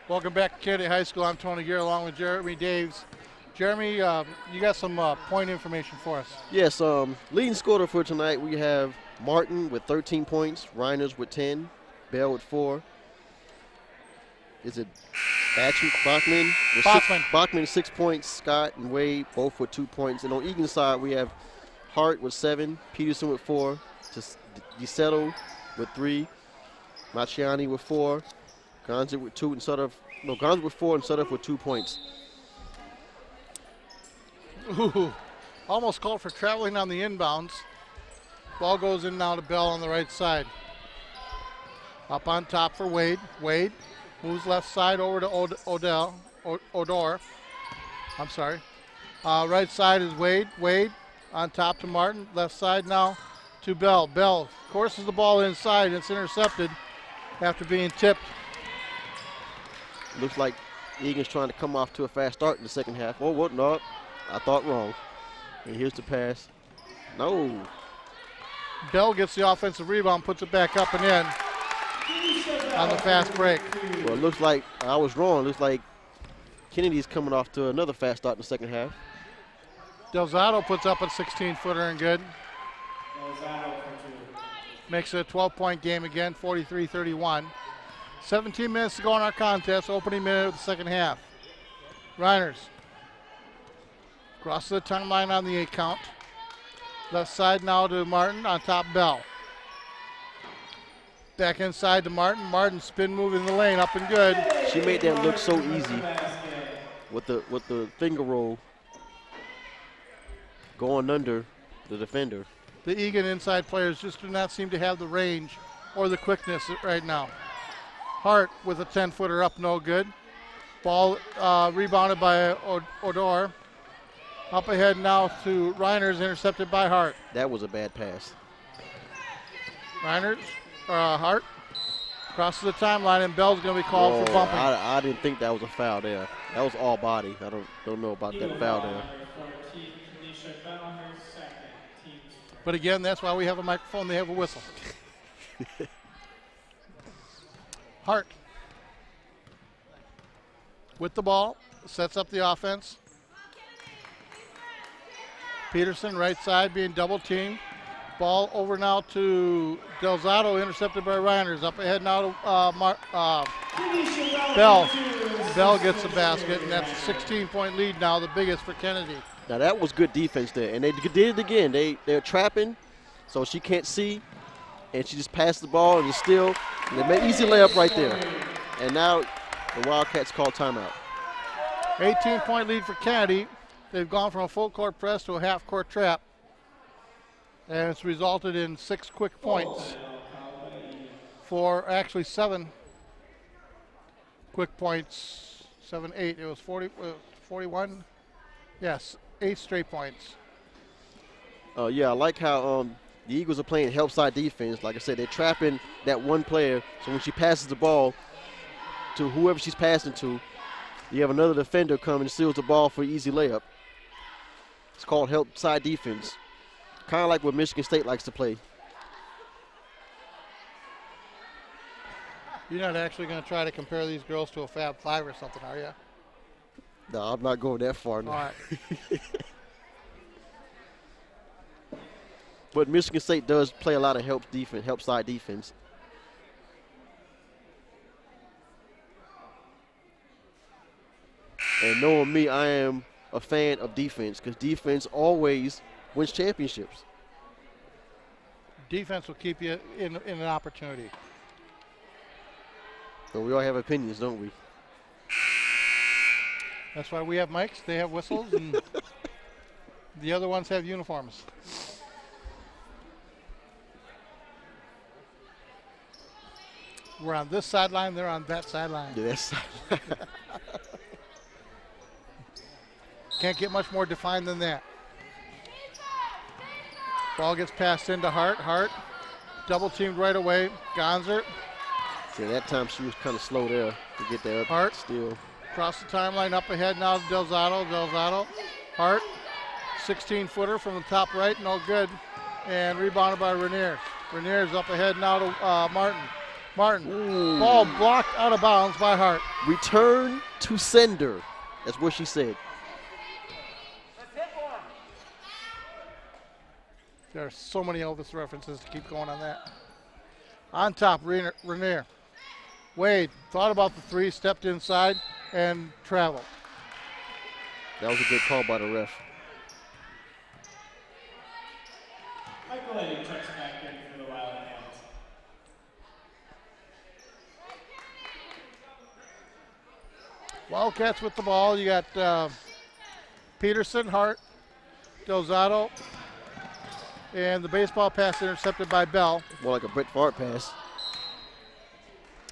Welcome back to Kennedy High School. I'm Tony Geer along with Jeremy Daves. Jeremy, you got some point information for us. Yes, leading scorer for tonight, we have Martin with 13 points, Reiners with 10, Bell with 4. Is it Bachman? Bachman 6 points, Scott and Wade both with 2 points. And on Eagan's side, we have Hart with 7, Peterson with 4, DeSetto with 3, Maciani with 4, Gonza with 2 Gonza with 4 and Sutter with 2 points. Ooh, almost called for traveling on the inbounds. Ball goes in now to Bell on the right side. Up on top for Wade. Wade moves left side over to Odor. I'm sorry. Right side is Wade. Wade on top to Martin. Left side now to Bell. Bell courses the ball inside. It's intercepted after being tipped. Looks like Eagan's trying to come off to a fast start in the second half. Oh, what? No, I thought wrong. And here's the pass. No. Bell gets the offensive rebound, puts it back up and in on the fast break. Well, it looks like I was wrong. It looks like Kennedy's coming off to another fast start in the second half. Delzato puts up a 16-footer and good. Makes it a 12-point game again, 43-31. 17 minutes to go in our contest, opening minute of the second half. Reiners crosses the timeline on the 8 count. Left side now to Martin, on top Bell. Back inside to Martin. Martin spin move in the lane, up and good. She made that look so easy with the finger roll going under the defender. The Eagan inside players just do not seem to have the range or the quickness right now. Hart with a 10-footer up, no good. Ball rebounded by Odor. Up ahead now to Reiners, intercepted by Hart. That was a bad pass. Hart crosses the timeline, and Bell's going to be called for bumping. I didn't think that was a foul there. That was all body. I don't know about that foul there. But again, that's why we have a microphone. They have a whistle. Hart with the ball, sets up the offense. Peterson, right side, being double teamed. Ball over now to Delzato, intercepted by Reiners. Up ahead now to Bell. Bell gets the basket, and that's a 16-point lead now, the biggest for Kennedy. Now that was good defense there, and they did it again. They're trapping, so she can't see, and she just passed the ball and still. They made easy layup right there, and now the Wildcats call timeout. 18-point lead for Kennedy. They've gone from a full court press to a half court trap, and it's resulted in 6 quick points for actually 7 quick points. 7, 8. It was 41. Yes, 8 straight points. Yeah, I like how the Eagles are playing help side defense. Like I said, they're trapping that one player, so when she passes the ball to whoever she's passing to, you have another defender come and steals the ball for an easy layup. It's called help side defense. Kind of like what Michigan State likes to play. You're not actually going to try to compare these girls to a Fab Five or something, are you? No, I'm not going that far. All right. But Michigan State does play a lot of help side defense. And knowing me, I am a fan of defense because defense always wins championships. Defense will keep you in an opportunity. So we all have opinions, don't we? That's why we have mics, they have whistles, and the other ones have uniforms. We're on this sideline, they're on that sideline. Yes. Can't get much more defined than that. Ball gets passed into Hart. Hart double teamed right away. Gonzer. See, that time she was kind of slow there to get there. Hart Still. Across the timeline, up ahead now to Delzato. Delzato. Hart. 16-footer from the top right, no good. And rebounded by Rainier. Rainier's up ahead now to Martin. Martin. Ooh. Ball blocked out of bounds by Hart. Return to sender. That's what she said. There are so many Elvis references to keep going on that. On top, Rainier. Wade thought about the three, stepped inside, and traveled. That was a good call by the ref. Michael Eddie checks back in for the Wildcats. Wildcats with the ball. You got Peterson, Hart, Delzato, and the baseball pass intercepted by Bell. More like a Brett Favre pass.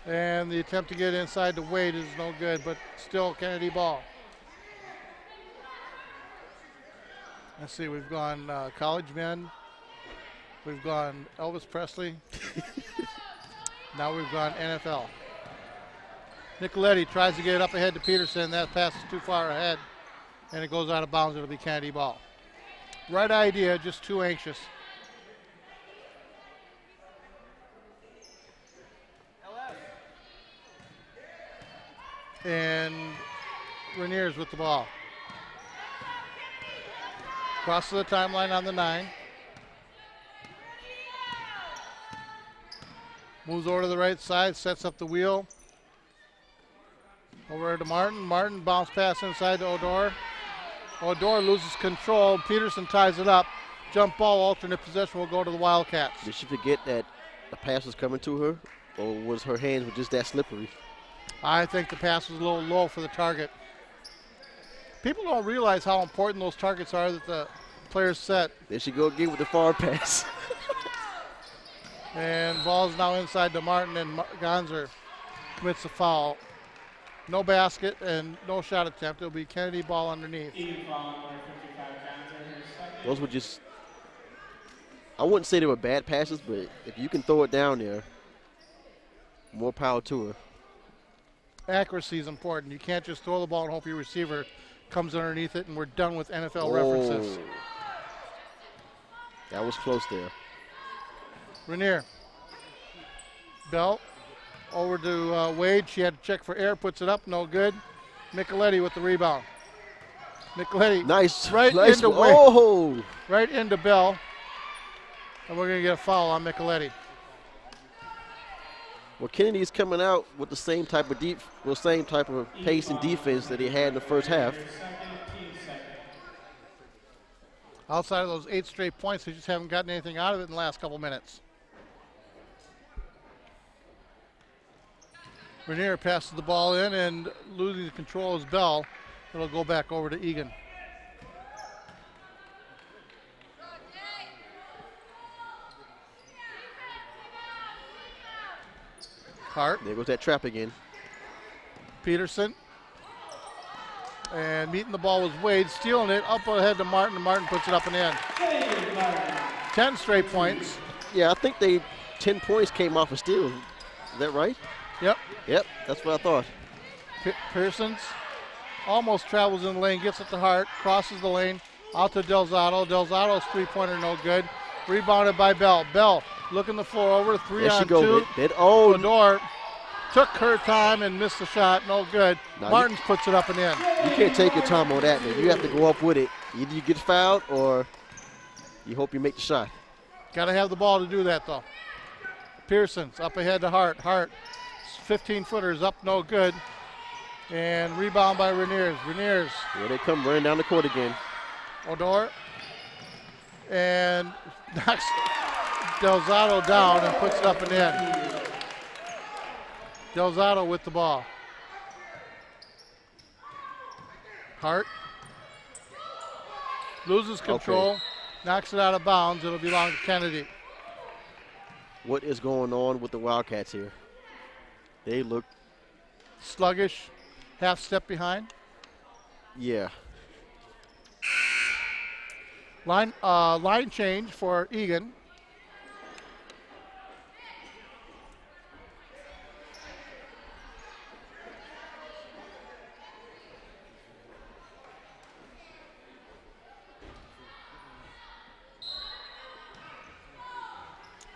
And the attempt to get inside to Wade is no good, but still Kennedy ball. Let's see, we've gone college men. We've gone Elvis Presley. Now we've gone NFL. Nicoletti tries to get it up ahead to Peterson. That pass is too far ahead, and it goes out of bounds. It'll be Kennedy ball. Right idea, just too anxious. And Rainier's with the ball. Crosses the timeline on the 9. Moves over to the right side, sets up the wheel. Over to Martin. Martin bounce pass inside to Odor. Odor loses control. Peterson ties it up. Jump ball, alternate possession will go to the Wildcats. Did she forget that the pass was coming to her, or was her hands were just that slippery? I think the pass was a little low for the target. People don't realize how important those targets are that the players set. There she go again with the far pass. And ball's now inside to Martin, and Gonzer commits a foul. No basket and no shot attempt. It'll be Kennedy ball underneath. Eagan foul number 55 Gonzer, her second. Those were just, I wouldn't say they were bad passes, but if you can throw it down there, more power to her. Accuracy is important. You can't just throw the ball and hope your receiver comes underneath it, and we're done with NFL references. That was close there. Rainier. Bell over to Wade. She had to check for air, puts it up, no good. Micheletti with the rebound. Micheletti Nice. right nice into one. Wade. Oh! Right into Bell. And we're going to get a foul on Micheletti. Well, Kennedy's coming out with the same type of pace and defense that he had in the first half. Outside of those 8 straight points, they just haven't gotten anything out of it in the last couple minutes. Rainier passes the ball in, and losing control is Bell. It'll go back over to Eagan. Hart. There goes that trap again. Peterson. And meeting the ball was Wade, stealing it up ahead to Martin, and Martin puts it up and in. 10 straight points. Yeah, I think 10 points came off a steal. Is that right? Yep. Yep, that's what I thought. Pearson's almost travels in the lane, gets it to Hart, crosses the lane, out to Delzato. Delzato's three-pointer no good. Rebounded by Bell. Bell looking the floor over, 3 There on she goes. 2. Oh, Odor took her time and missed the shot, no good. No, Martins puts it up and in. you can't take your time on that, man. You have to go up with it. Either you get fouled or you hope you make the shot. Got to have the ball to do that, though. Pearson's up ahead to Hart. Hart, 15-footers up, no good. And rebound by Rainiers. Rainiers. Here they come running down the court again. Odor. And knocks Delzato down and puts it up and in. Delzato with the ball. Hart. Loses control. Okay. Knocks it out of bounds. It'll belong to Kennedy. What is going on with the Wildcats here? They look, sluggish, half step behind. yeah. Line change for Eagan.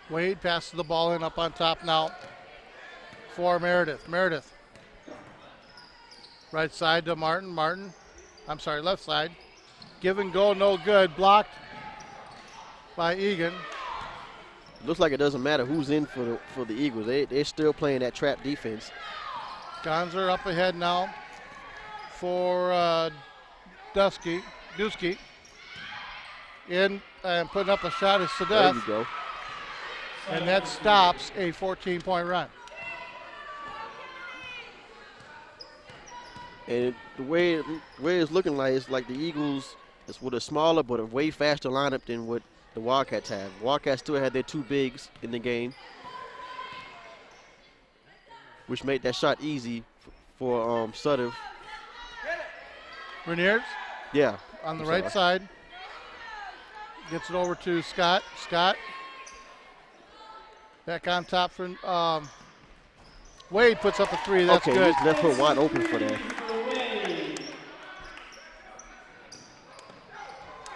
Wade passes the ball in up on top now for Meredith. Meredith. Right side to Martin. Martin. I'm sorry, left side. Give and go, no good. Blocked by Eagan. Looks like it doesn't matter who's in for the Eagles. They're still playing that trap defense. Gonzer up ahead now for Dusky. In and putting up a shot is There Sadeth. you go. And that stops a 14-point run. And the way it's looking like, it's like the Eagles is with a smaller but a way faster lineup than what the Wildcats have. Wildcats still had their two bigs in the game, which made that shot easy for Sutter. Reniers Yeah. on the I'm right sorry. side. Gets it over to Scott. Scott. Back on top for Wade puts up a three. That's okay, good. just left her wide open for that.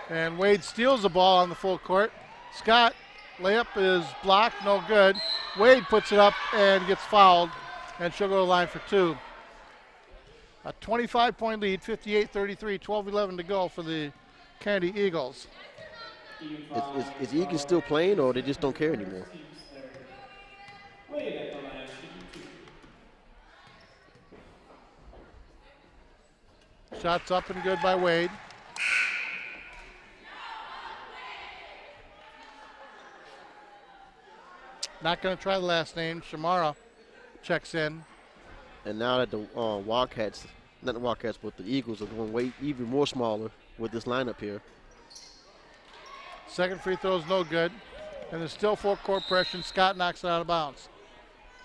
And Wade steals the ball on the full court. Scott, layup is blocked, no good. Wade puts it up and gets fouled, and she'll go to the line for two. A 25-point lead, 58-33, 12-11 to go for the Kennedy Eagles. Is Eagan still playing, or they just don't care anymore? Wade at the line, shooting two. Shots up and good by Wade. Not going to try the last name. Shamara checks in. And now that the Wildcats, not the Wildcats, but the Eagles are going way even more smaller with this lineup here. Second free throw is no good. And there's still full court pressure. Scott knocks it out of bounds.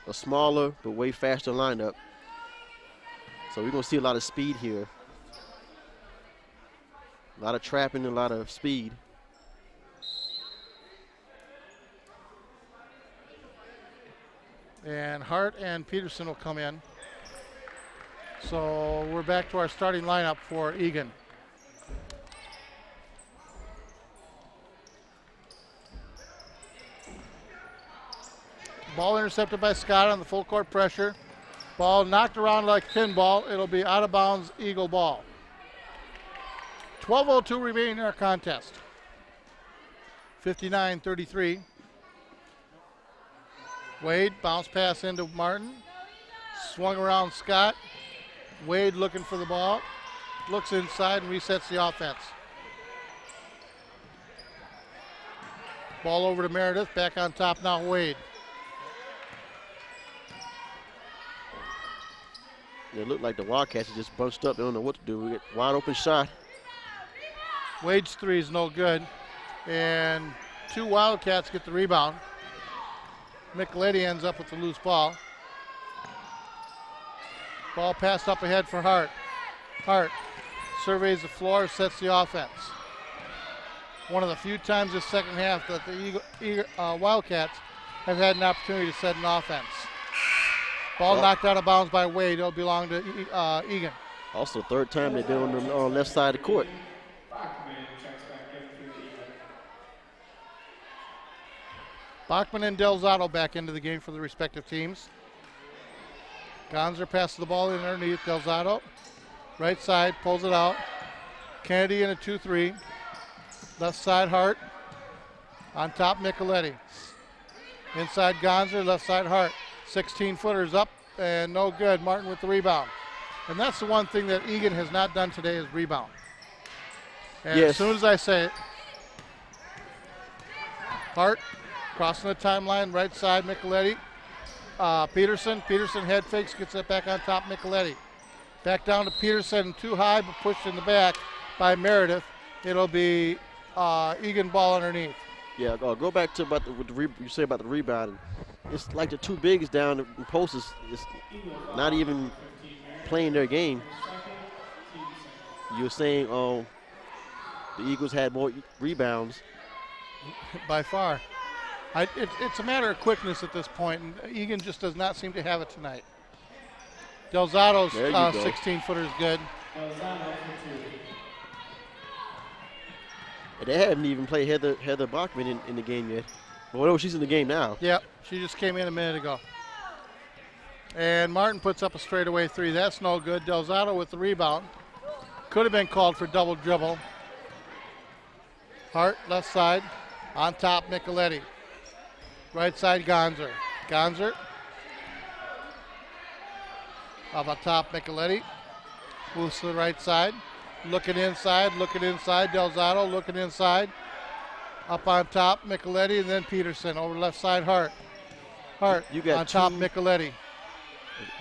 A smaller but way faster lineup. So we're going to see a lot of speed here. A lot of trapping, a lot of speed. And Hart and Peterson will come in. So we're back to our starting lineup for Eagan. Ball intercepted by Scott on the full court pressure. Ball knocked around like pinball. It'll be out of bounds, Eagle ball. 12:02 remaining in our contest. 59-33. Wade, bounce pass into Martin. Swung around Scott. Wade looking for the ball. Looks inside and resets the offense. Ball over to Meredith. Back on top now, Wade. It looked like the Wildcats are just bunched up. They don't know what to do. We get wide open shot. Wade's three is no good. And two Wildcats get the rebound. Micheletti ends up with the loose ball. Ball passed up ahead for Hart. Hart surveys the floor, sets the offense. One of the few times this second half that the Wildcats have had an opportunity to set an offense. Ball knocked out of bounds by Wade. It'll belong to Eagan. Also, third time they've been on the left side of the court. Bachman and Delzato back into the game for the respective teams. Gonzer passes the ball in underneath Delzato. Right side, pulls it out. Kennedy in a 2-3. Left side, Hart. On top, Micheletti. Inside Gonzer, left side, Hart. 16-footers up and no good. Martin with the rebound. And that's the one thing that Eagan has not done today is rebound. And Yes. as soon as I say it, Hart crossing the timeline, right side, Micheletti. Peterson head fakes, gets it back on top, Micheletti. Back down to Peterson, too high, but pushed in the back by Meredith. It'll be Eagan ball underneath. Yeah, go back to what you say about the rebounding. it's like the two bigs down the post is not even playing their game. You're saying the Eagles had more rebounds. By far. It's a matter of quickness at this point, and Eagan just does not seem to have it tonight. Delzato's 16-footer is good. And they haven't even played Heather Bachman in the game yet. Well, no, she's in the game now. Yep, she just came in a minute ago. And Martin puts up a straightaway three. That's no good. Delzato with the rebound. Could have been called for double dribble. Hart, left side. On top, Micheletti. Right side, Gonzer. Gonzer. Up on top, Micheletti. Moves to the right side. Looking inside. Delzato looking inside. Up on top, Micheletti, and then Peterson. Over left side, Hart. Hart You got on top, Micheletti.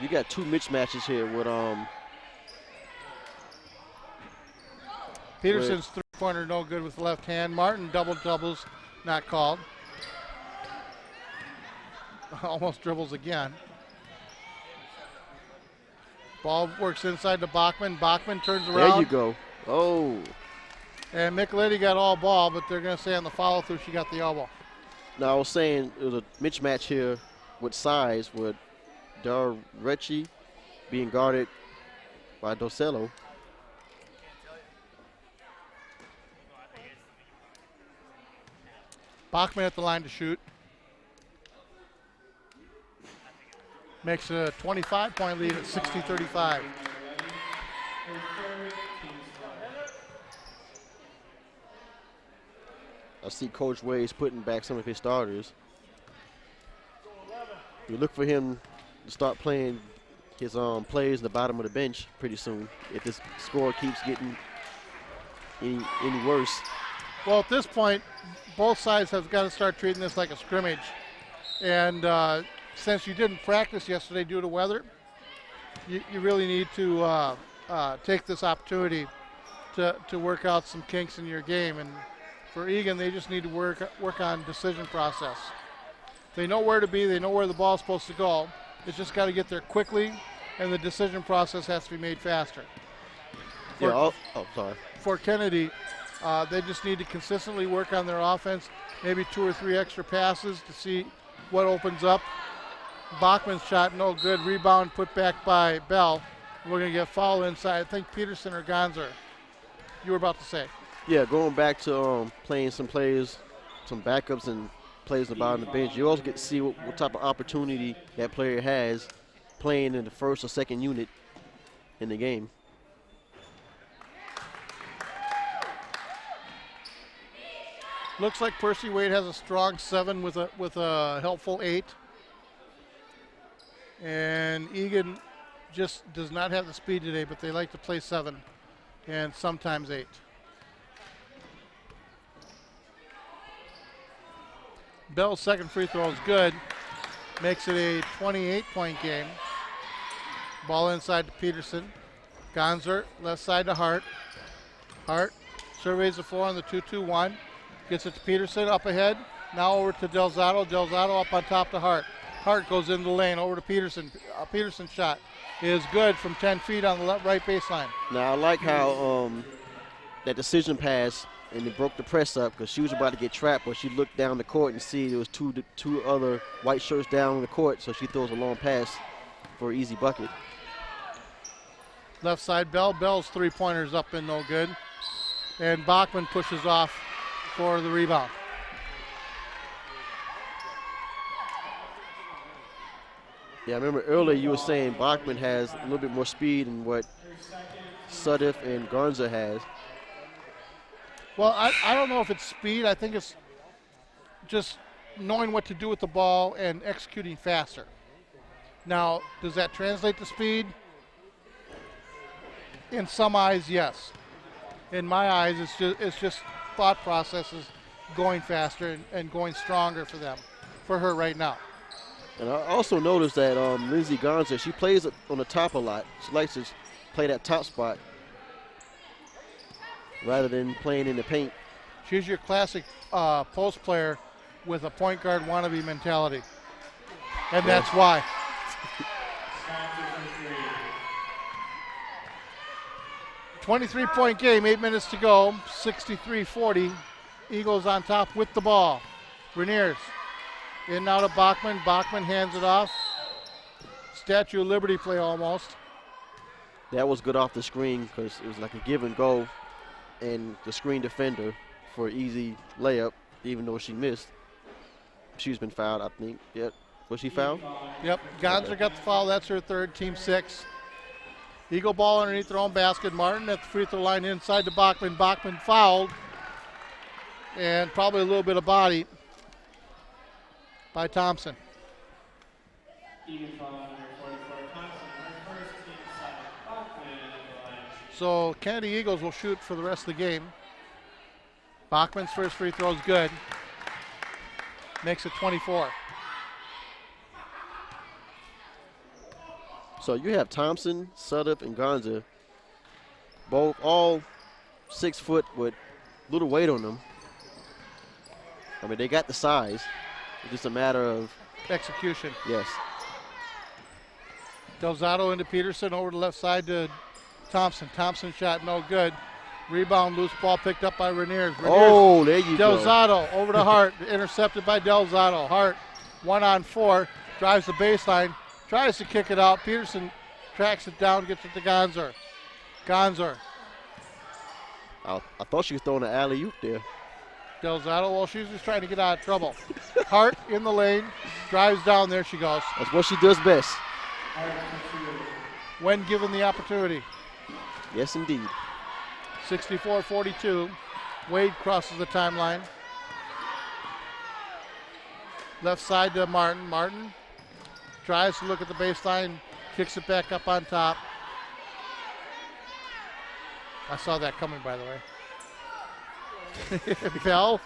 You got two mismatches here with Peterson's three-pointer no good with the left hand. Martin doubles, not called. Almost dribbles again. Ball works inside to Bachman. Bachman turns around. There you go. Oh. And Micheletti got all ball, but they're going to say on the follow-through she got the elbow. Now, I was saying it was a mismatch here with size with Dar Recchi being guarded by Dosello. Bachman at the line to shoot. Makes a 25-point lead at 60-35. I see Coach Wade's putting back some of his starters. You look for him to start playing his plays in the bottom of the bench pretty soon if this score keeps getting any worse. Well, at this point, both sides have got to start treating this like a scrimmage. And since you didn't practice yesterday due to weather, you really need to take this opportunity to work out some kinks in your game. And for Eagan, they just need to work on decision process. They know where to be. They know where the ball's supposed to go. It's just got to get there quickly, and the decision process has to be made faster. For Kennedy, they just need to consistently work on their offense, maybe 2 or 3 extra passes to see what opens up. Bachman's shot, no good. Rebound put back by Bell. We're going to get foul inside. I think Peterson or Gonzer. You were about to say. Yeah, going back to playing some plays, some backups and plays on the bottom of the bench, you also get to see what type of opportunity that player has playing in the first or second unit in the game. Looks like Percy Wade has a strong 7 with a helpful 8. And Eagan just does not have the speed today, but they like to play 7 and sometimes 8. Bell's second free throw is good. Makes it a 28-point game. Ball inside to Peterson. Gonzer, left side to Hart. Hart surveys the floor on the 2-2-1. Gets it to Peterson, up ahead. Now over to Delzato. Delzato up on top to Hart. Hart goes into the lane, over to Peterson. Peterson's shot is good from 10 feet on the right baseline. Now, I like how that decision pass, and it broke the press up because she was about to get trapped, but she looked down the court and see there was two other white shirts down on the court, so she throws a long pass for an easy bucket. Left side, Bell. Bell's three-pointer's up and no good. And Bachman pushes off for the rebound. Yeah, I remember earlier you were saying Bachman has a little bit more speed than what Suddiff and Garza has. Well, I don't know if it's speed. I think it's just knowing what to do with the ball and executing faster. Now, does that translate to speed? In some eyes, yes. In my eyes, it's just thought processes going faster and going stronger for her right now. And I also noticed that Lindsey Gonza, she plays on the top a lot. She likes to play that top spot rather than playing in the paint. She's your classic post player with a point guard wannabe mentality. And that's why. 23-point game, 8 minutes to go, 63-40. Eagles on top with the ball. Rainiers in now to Bachman. Bachman hands it off. Statue of Liberty play almost. That was good off the screen because it was like a give and go, and the screen defender for an easy layup, even though she missed. She's been fouled, I think. Yep. Was she fouled? Yep. Gonzer got the foul. That's her third, team 6. Eagle ball underneath their own basket. Martin at the free throw line inside to Bachman. Bachman fouled. And probably a little bit of body by Thompson. Eagan foul number 44, Thompson, her first team second. Bachman at the line. So Kennedy Eagles will shoot for the rest of the game. Bachman's first free throw is good. Makes it 24. So you have Thompson, Sudup, and Gonza, both all 6 foot with little weight on them. I mean, they got the size. It's just a matter of Execution. yes. Delzato into Peterson, over the left side to Thompson. Thompson shot no good. Rebound, loose ball picked up by Rainiers. Oh, there you go. Delzato over to Hart, intercepted by Delzato. Hart 1-on-4, drives the baseline, tries to kick it out. Peterson tracks it down, gets it to Gonzer. Gonzer. I thought she was throwing an alley-oop there. Delzato, well, she's just trying to get out of trouble. Hart in the lane, drives down, there she goes. That's what she does best. When given the opportunity. Yes, indeed. 64-42. Wade crosses the timeline. Left side to Martin. Martin tries to look at the baseline, kicks it back up on top. I saw that coming, by the way. Bell.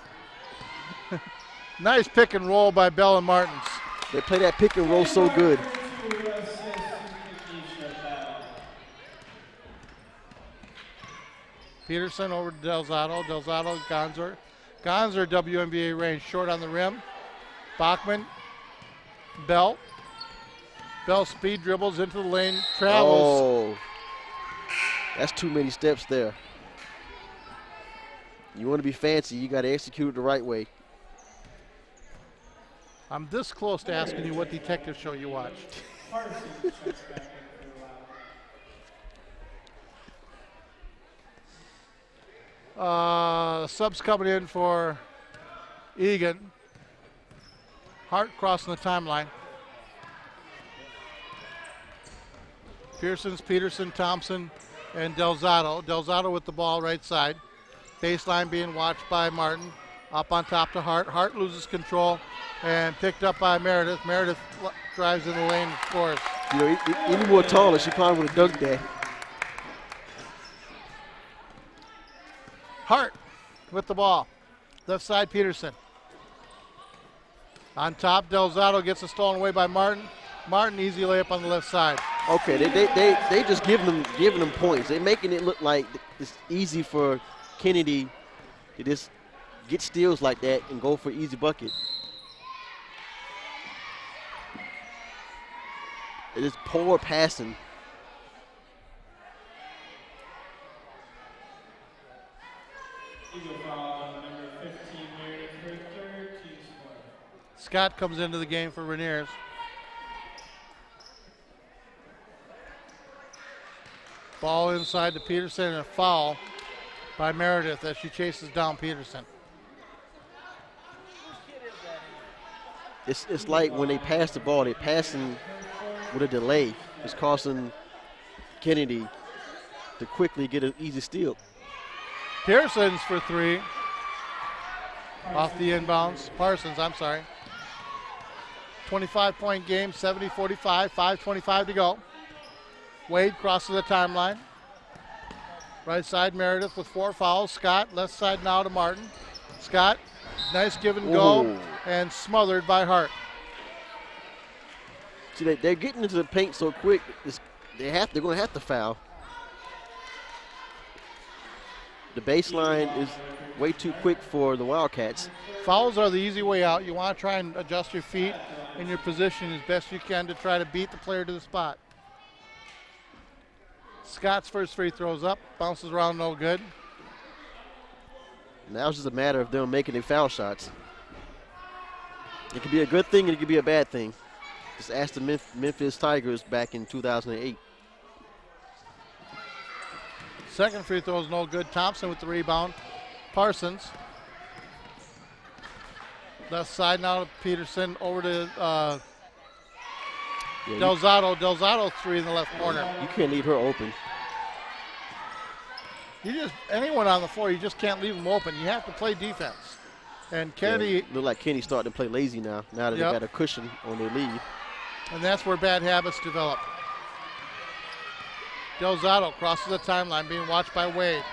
Nice pick and roll by Bell and Martins. They play that pick and roll so good. Peterson over to Delzato. Delzato, Gonzer. Gonzer, WNBA range, short on the rim. Bachman. Bell. Bell speed dribbles into the lane, travels. Oh, that's too many steps there. You want to be fancy, you got to execute it the right way. I'm this close to asking you what detective show you watch. Subs coming in for Eagan. Hart crossing the timeline. Peterson, Thompson, and Delzato. Delzato with the ball right side. Baseline being watched by Martin. Up on top to Hart. Hart loses control and picked up by Meredith. Meredith drives in the lane and scores. You know, any more taller, she probably would have dunked that. Hart with the ball. Left side, Peterson. On top, Delzato gets it stolen away by Martin. Martin, easy layup on the left side. Okay, they just giving them points. They're making it look like it's easy for Kennedy to just get steals like that and go for easy bucket. It is poor passing. Eagle foul number 15, Meredith, her third, team score. Scott comes into the game for Rainiers. Ball inside to Peterson and a foul by Meredith as she chases down Peterson. It's like when they pass the ball, they're passing with a delay. It's causing Kennedy to quickly get an easy steal. Pearson's for 3. Off the inbounds. Parsons, I'm sorry. 25-point game, 70-45, 5:25 to go. Wade crosses the timeline. Right side, Meredith with 4 fouls. Scott, left side now to Martin. Scott, nice give and go, Ooh. and smothered by Hart. See, they're getting into the paint so quick, they're going to have to foul. The baseline is way too quick for the Wildcats. Fouls are the easy way out. You want to try and adjust your feet in your position as best you can to try to beat the player to the spot. Scott's first free throw's up, bounces around, no good. Now it's just a matter of them making their foul shots. It could be a good thing and it could be a bad thing. Just ask the Memphis Tigers back in 2008. Second free throw is no good. Thompson with the rebound. Parsons. Left side now to Peterson. Over to Delzato. Delzato three in the left corner. You can't leave her open. Anyone on the floor, you just can't leave them open. You have to play defense. And Kennedy. Look like Kenny's starting to play lazy now that they got a cushion on their lead. And that's where bad habits develop. Delzato crosses the timeline, being watched by Wade.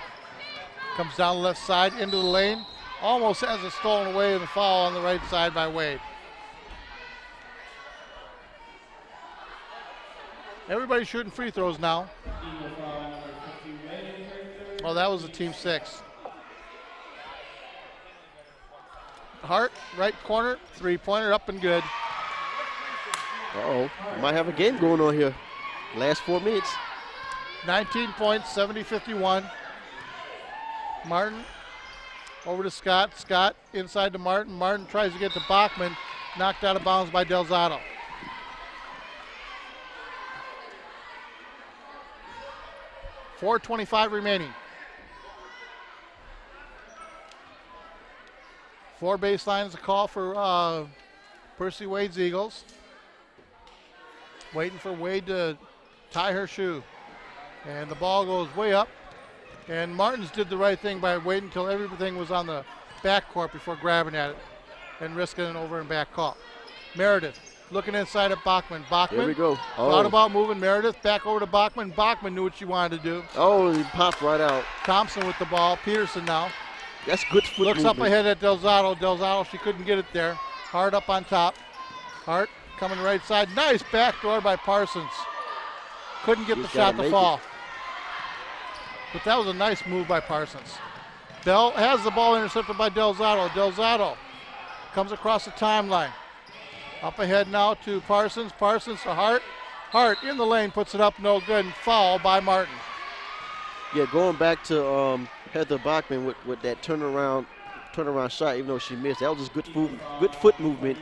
Comes down the left side into the lane. Almost has it stolen away in the foul on the right side by Wade. Everybody's shooting free throws now. Oh, that was a team 6. Hart, right corner, three-pointer up and good. Uh-oh, might have a game going on here. Last 4 minutes. 19 points, 70-51. Martin over to Scott. Scott inside to Martin. Martin tries to get to Bachman. Knocked out of bounds by Delzato. .4:25 remaining. 4 baselines a call for Percy Wade's Eagles. Waiting for Wade to tie her shoe. And the ball goes way up. And Martins did the right thing by waiting until everything was on the backcourt before grabbing at it and risking an over and back call. Meredith looking inside at Bachman. Bachman There we go. thought about moving Meredith back over to Bachman. Bachman knew what she wanted to do. Oh, he popped right out. Thompson with the ball. Peterson now. That's good foot Looks movement. up ahead at Delzato. Delzato, she couldn't get it there. Hart up on top. Hart coming right side. Nice backdoor by Parsons. Couldn't get the Just shot gotta to make fall. it. But that was a nice move by Parsons. Bell has the ball intercepted by Delzato. Delzato comes across the timeline. Up ahead now to Parsons. Parsons to Hart. Hart in the lane puts it up, no good, and foul by Martin. Yeah, going back to Heather Bachman with that turnaround shot, even though she missed. That was just good foot movement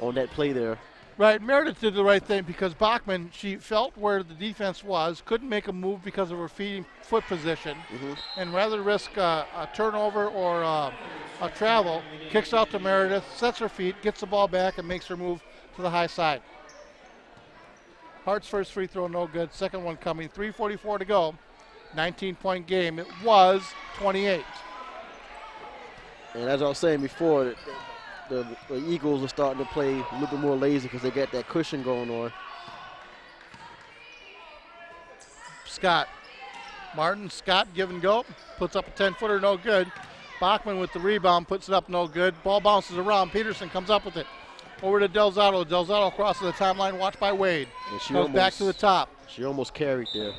on that play there. Right, Meredith did the right thing because Bachman, she felt where the defense was, couldn't make a move because of her foot position, and rather risk a turnover or a travel, kicks out to Meredith, sets her feet, gets the ball back, and makes her move to the high side. Hart's first free throw, no good. Second one coming. 3:44 to go. 19-point game. It was 28. And as I was saying before, the Eagles are starting to play a little bit more lazy because they got that cushion going on. Scott. Martin, Scott, give and go. Puts up a 10-footer, no good. Bachman with the rebound, puts it up, no good. Ball bounces around. Peterson comes up with it. Over to Delzato. Delzato crosses the timeline, watched by Wade. Goes back to the top. She almost carried there.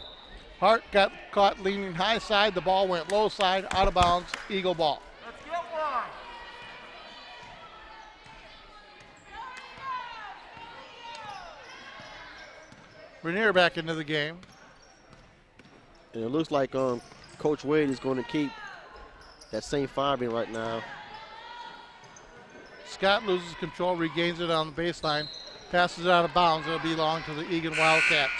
Hart got caught leaning high side. The ball went low side, out of bounds. Eagle ball. Let's get one. Rainier back into the game. And it looks like Coach Wade is going to keep that same firing right now. Scott loses control, regains it on the baseline, passes it out of bounds. It'll belong to the Eagan Wildcats.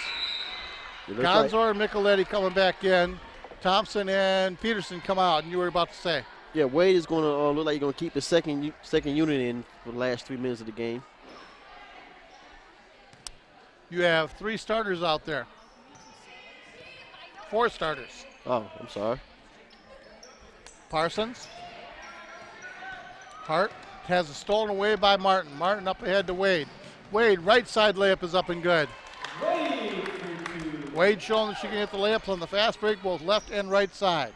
Gonzor and Micheletti coming back in. Thompson and Peterson come out, and you were about to say. Yeah, Wade is going to look like he's going to keep the second unit in for the last 3 minutes of the game. You have 3 starters out there. 4 starters. Oh, I'm sorry. Parsons. Hart has it stolen away by Martin. Martin up ahead to Wade. Wade, right side layup is up and good. Wade showing that she can hit the layups on the fast break, both left and right side.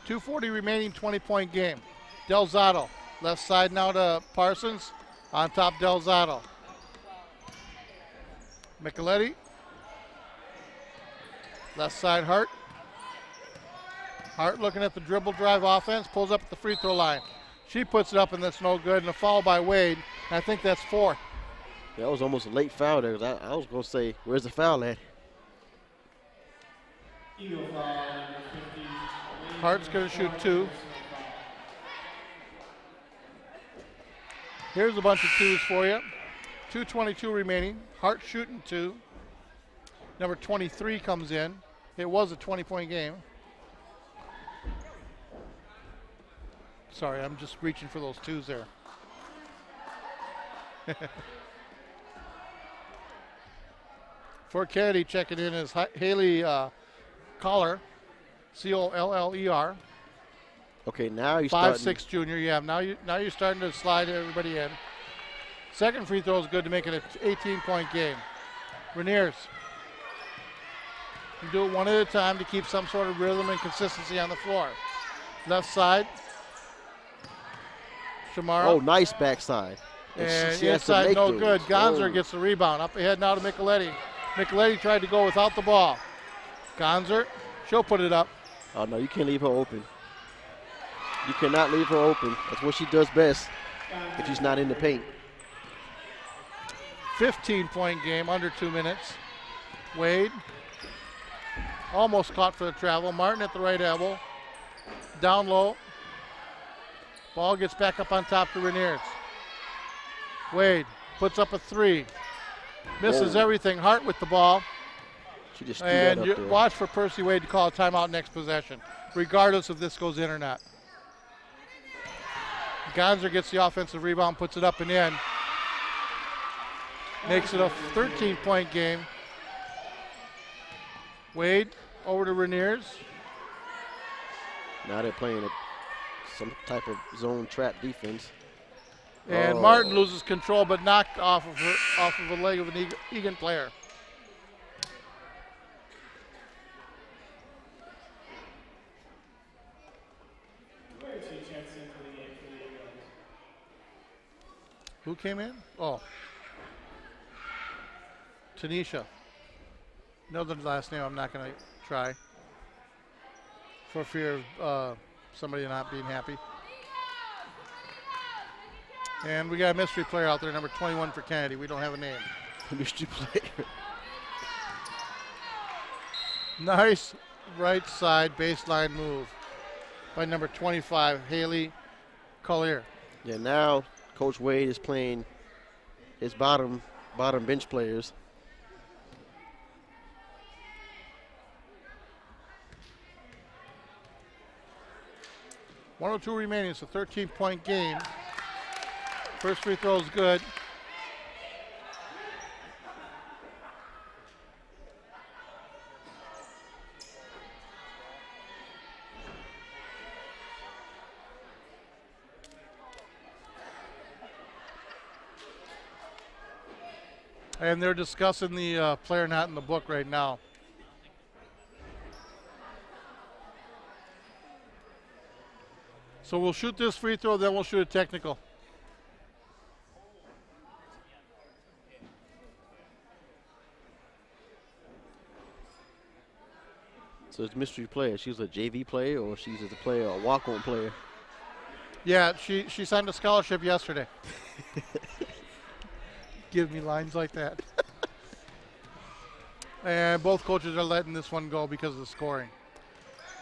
2:40 remaining, 20-point game. Delzato, left side now to Parsons. On top, Delzato. Micheletti. Left side, Hart. Hart looking at the dribble drive offense, pulls up at the free throw line. She puts it up, and that's no good, and a foul by Wade. I think that's 4. That was almost a late foul there. 'Cause I was going to say, where's the foul at? Eagle foul, number 50. Hart's going to shoot 2. Here's a bunch of 2s for you. 2:22 remaining. Hart shooting 2. Number 23 comes in. It was a 20-point game. Sorry, I'm just reaching for those 2s there. For Kennedy, checking in is Haley Collar, Coller. Okay, now you're 5'6" junior. Yeah, now you're starting to slide everybody in. Second free throw is good to make it an 18-point game. Rainiers. You do it one at a time to keep some sort of rhythm and consistency on the floor. Left side. Shamara. Oh, nice backside. And she has to inside, make no those. good. Gonzer Oh. gets the rebound. Up ahead now to Micheletti. Micheletti tried to go without the ball. Gonzer, she'll put it up. Oh, no, you can't leave her open. You cannot leave her open. That's what she does best if she's not in the paint. 15-point game, under 2 minutes. Wade, almost caught for the travel. Martin at the right elbow. Down low. Ball gets back up on top to Rainiers. Wade puts up a 3. Misses Whoa. everything. Hart with the ball. She just threw that And up you there. watch for Percy Wade to call a timeout next possession, regardless if this goes in or not. Gonzer gets the offensive rebound, puts it up and in. Makes it a 13-point game. Wade over to Rainiers. Now they're playing some type of zone trap defense. And Oh. Martin loses control, but knocked off of a leg of an Eagan player. Where she checks into the game for the Eagles. Who came in? Oh. Tanisha. Another last name I'm not going to try for fear of somebody not being happy. And we got a mystery player out there, number 21 for Kennedy. We don't have a name. Mystery player. Nice right side baseline move by number 25, Haley Collier. Yeah, now Coach Wade is playing his bottom bench players. .102 remaining. It's a 13-point game. First free throw is good. And they're discussing the player not in the book right now. So we'll shoot this free throw, then we'll shoot a technical. So it's a mystery player. She's a JV player or she's a player, a walk-on player. Yeah, she signed a scholarship yesterday. Give me lines like that. And both coaches are letting this one go because of the scoring.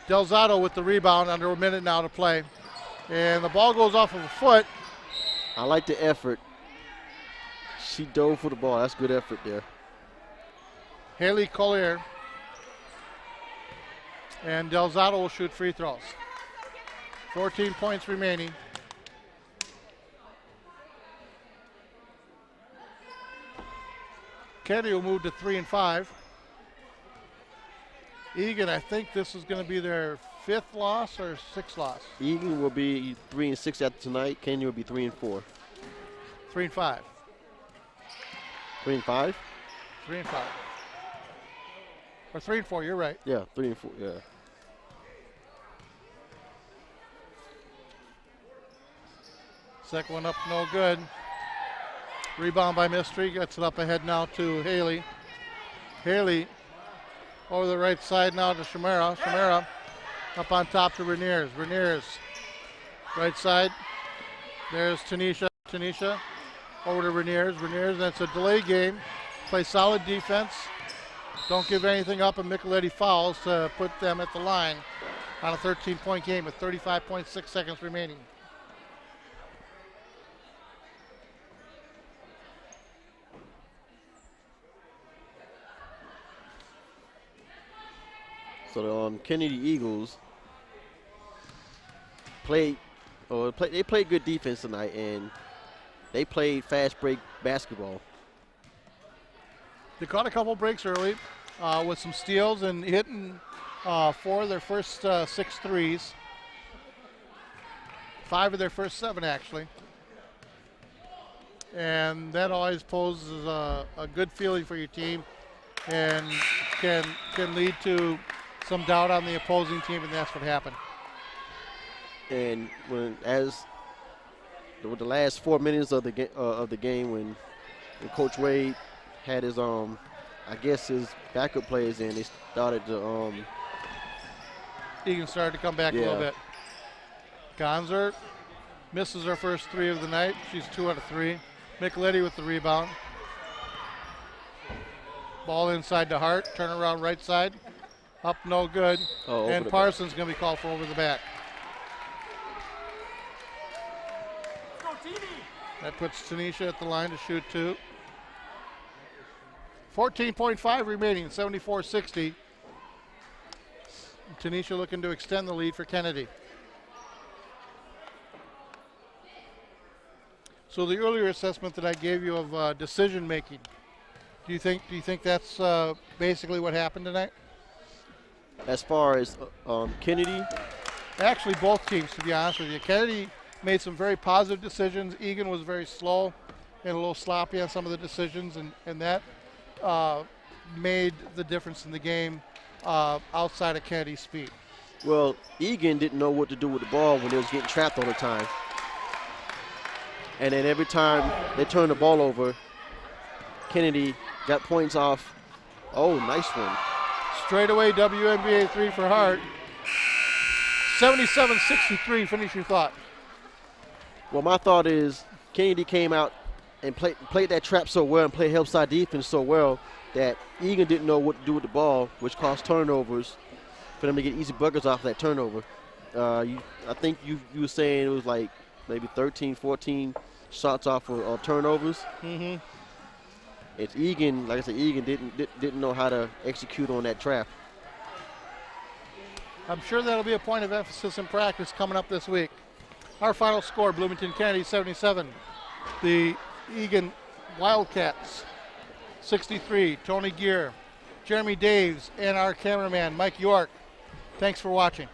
Delzato with the rebound, under a minute now to play. And the ball goes off of a foot. I like the effort. She dove for the ball. That's good effort there. Haley Collier. And Delzato will shoot free throws. 14 points remaining. Kennedy will move to 3 and 5. Eagan, I think this is going to be their 5th loss or 6th loss. Eagan will be 3 and 6 after tonight. Kenya will be 3 and 4. 3 and 5. 3 and 5? 3 and 5. Or 3 and 4, you're right. Yeah, 3 and 4, yeah. Second one up, no good. Rebound by Mystery, gets it up ahead now to Haley. Haley over the right side now to Shamara. Shamara up on top to Rainiers. Rainiers, right side. There's Tanisha. Tanisha over to Rainiers. Rainiers, that's a delay game. Play solid defense. Don't give anything up, and Micheletti fouls to put them at the line on a 13-point game with 35.6 seconds remaining. So the Kennedy Eagles they played good defense tonight, and they played fast break basketball. They caught a couple breaks early with some steals and hitting 4 of their first 6 threes. 5 of their first 7, actually. And that always poses a good feeling for your team and can lead to some doubt on the opposing team, and that's what happened. And with the last 4 minutes of the game, when Coach Wade had his his backup players in, they started to Eagan started to come back a little bit. Gonzer misses her first 3 of the night. She's 2 out of 3. Micheletti with the rebound. Ball inside to Hart. Turnaround right side. Up, no good. And Parsons going to be called for over the back. That puts Tanisha at the line to shoot 2. 14.5 remaining, 74-60. Tanisha looking to extend the lead for Kennedy. So the earlier assessment that I gave you of decision making, do you think that's basically what happened tonight? As far as Kennedy? Actually, both teams, to be honest with you. Kennedy made some very positive decisions. Eagan was very slow and a little sloppy on some of the decisions, and that made the difference in the game outside of Kennedy's speed. Well, Eagan didn't know what to do with the ball when they was getting trapped all the time. And then every time they turned the ball over, Kennedy got points off. Oh, nice one. Straightaway WNBA 3 for Hart. 77-63, finish your thought. Well, my thought is Kennedy came out and played that trap so well and played help side defense so well that Eagan didn't know what to do with the ball, which caused turnovers for them to get easy buckets off that turnover. I think you were saying it was like maybe 13, 14 shots off of turnovers. Mm-hmm. It's Eagan, like I said, Eagan didn't know how to execute on that trap. I'm sure that'll be a point of emphasis in practice coming up this week. Our final score, Bloomington Kennedy 77. The Eagan Wildcats 63. Tony Geer, Jeremy Daves, and our cameraman Mike York. Thanks for watching.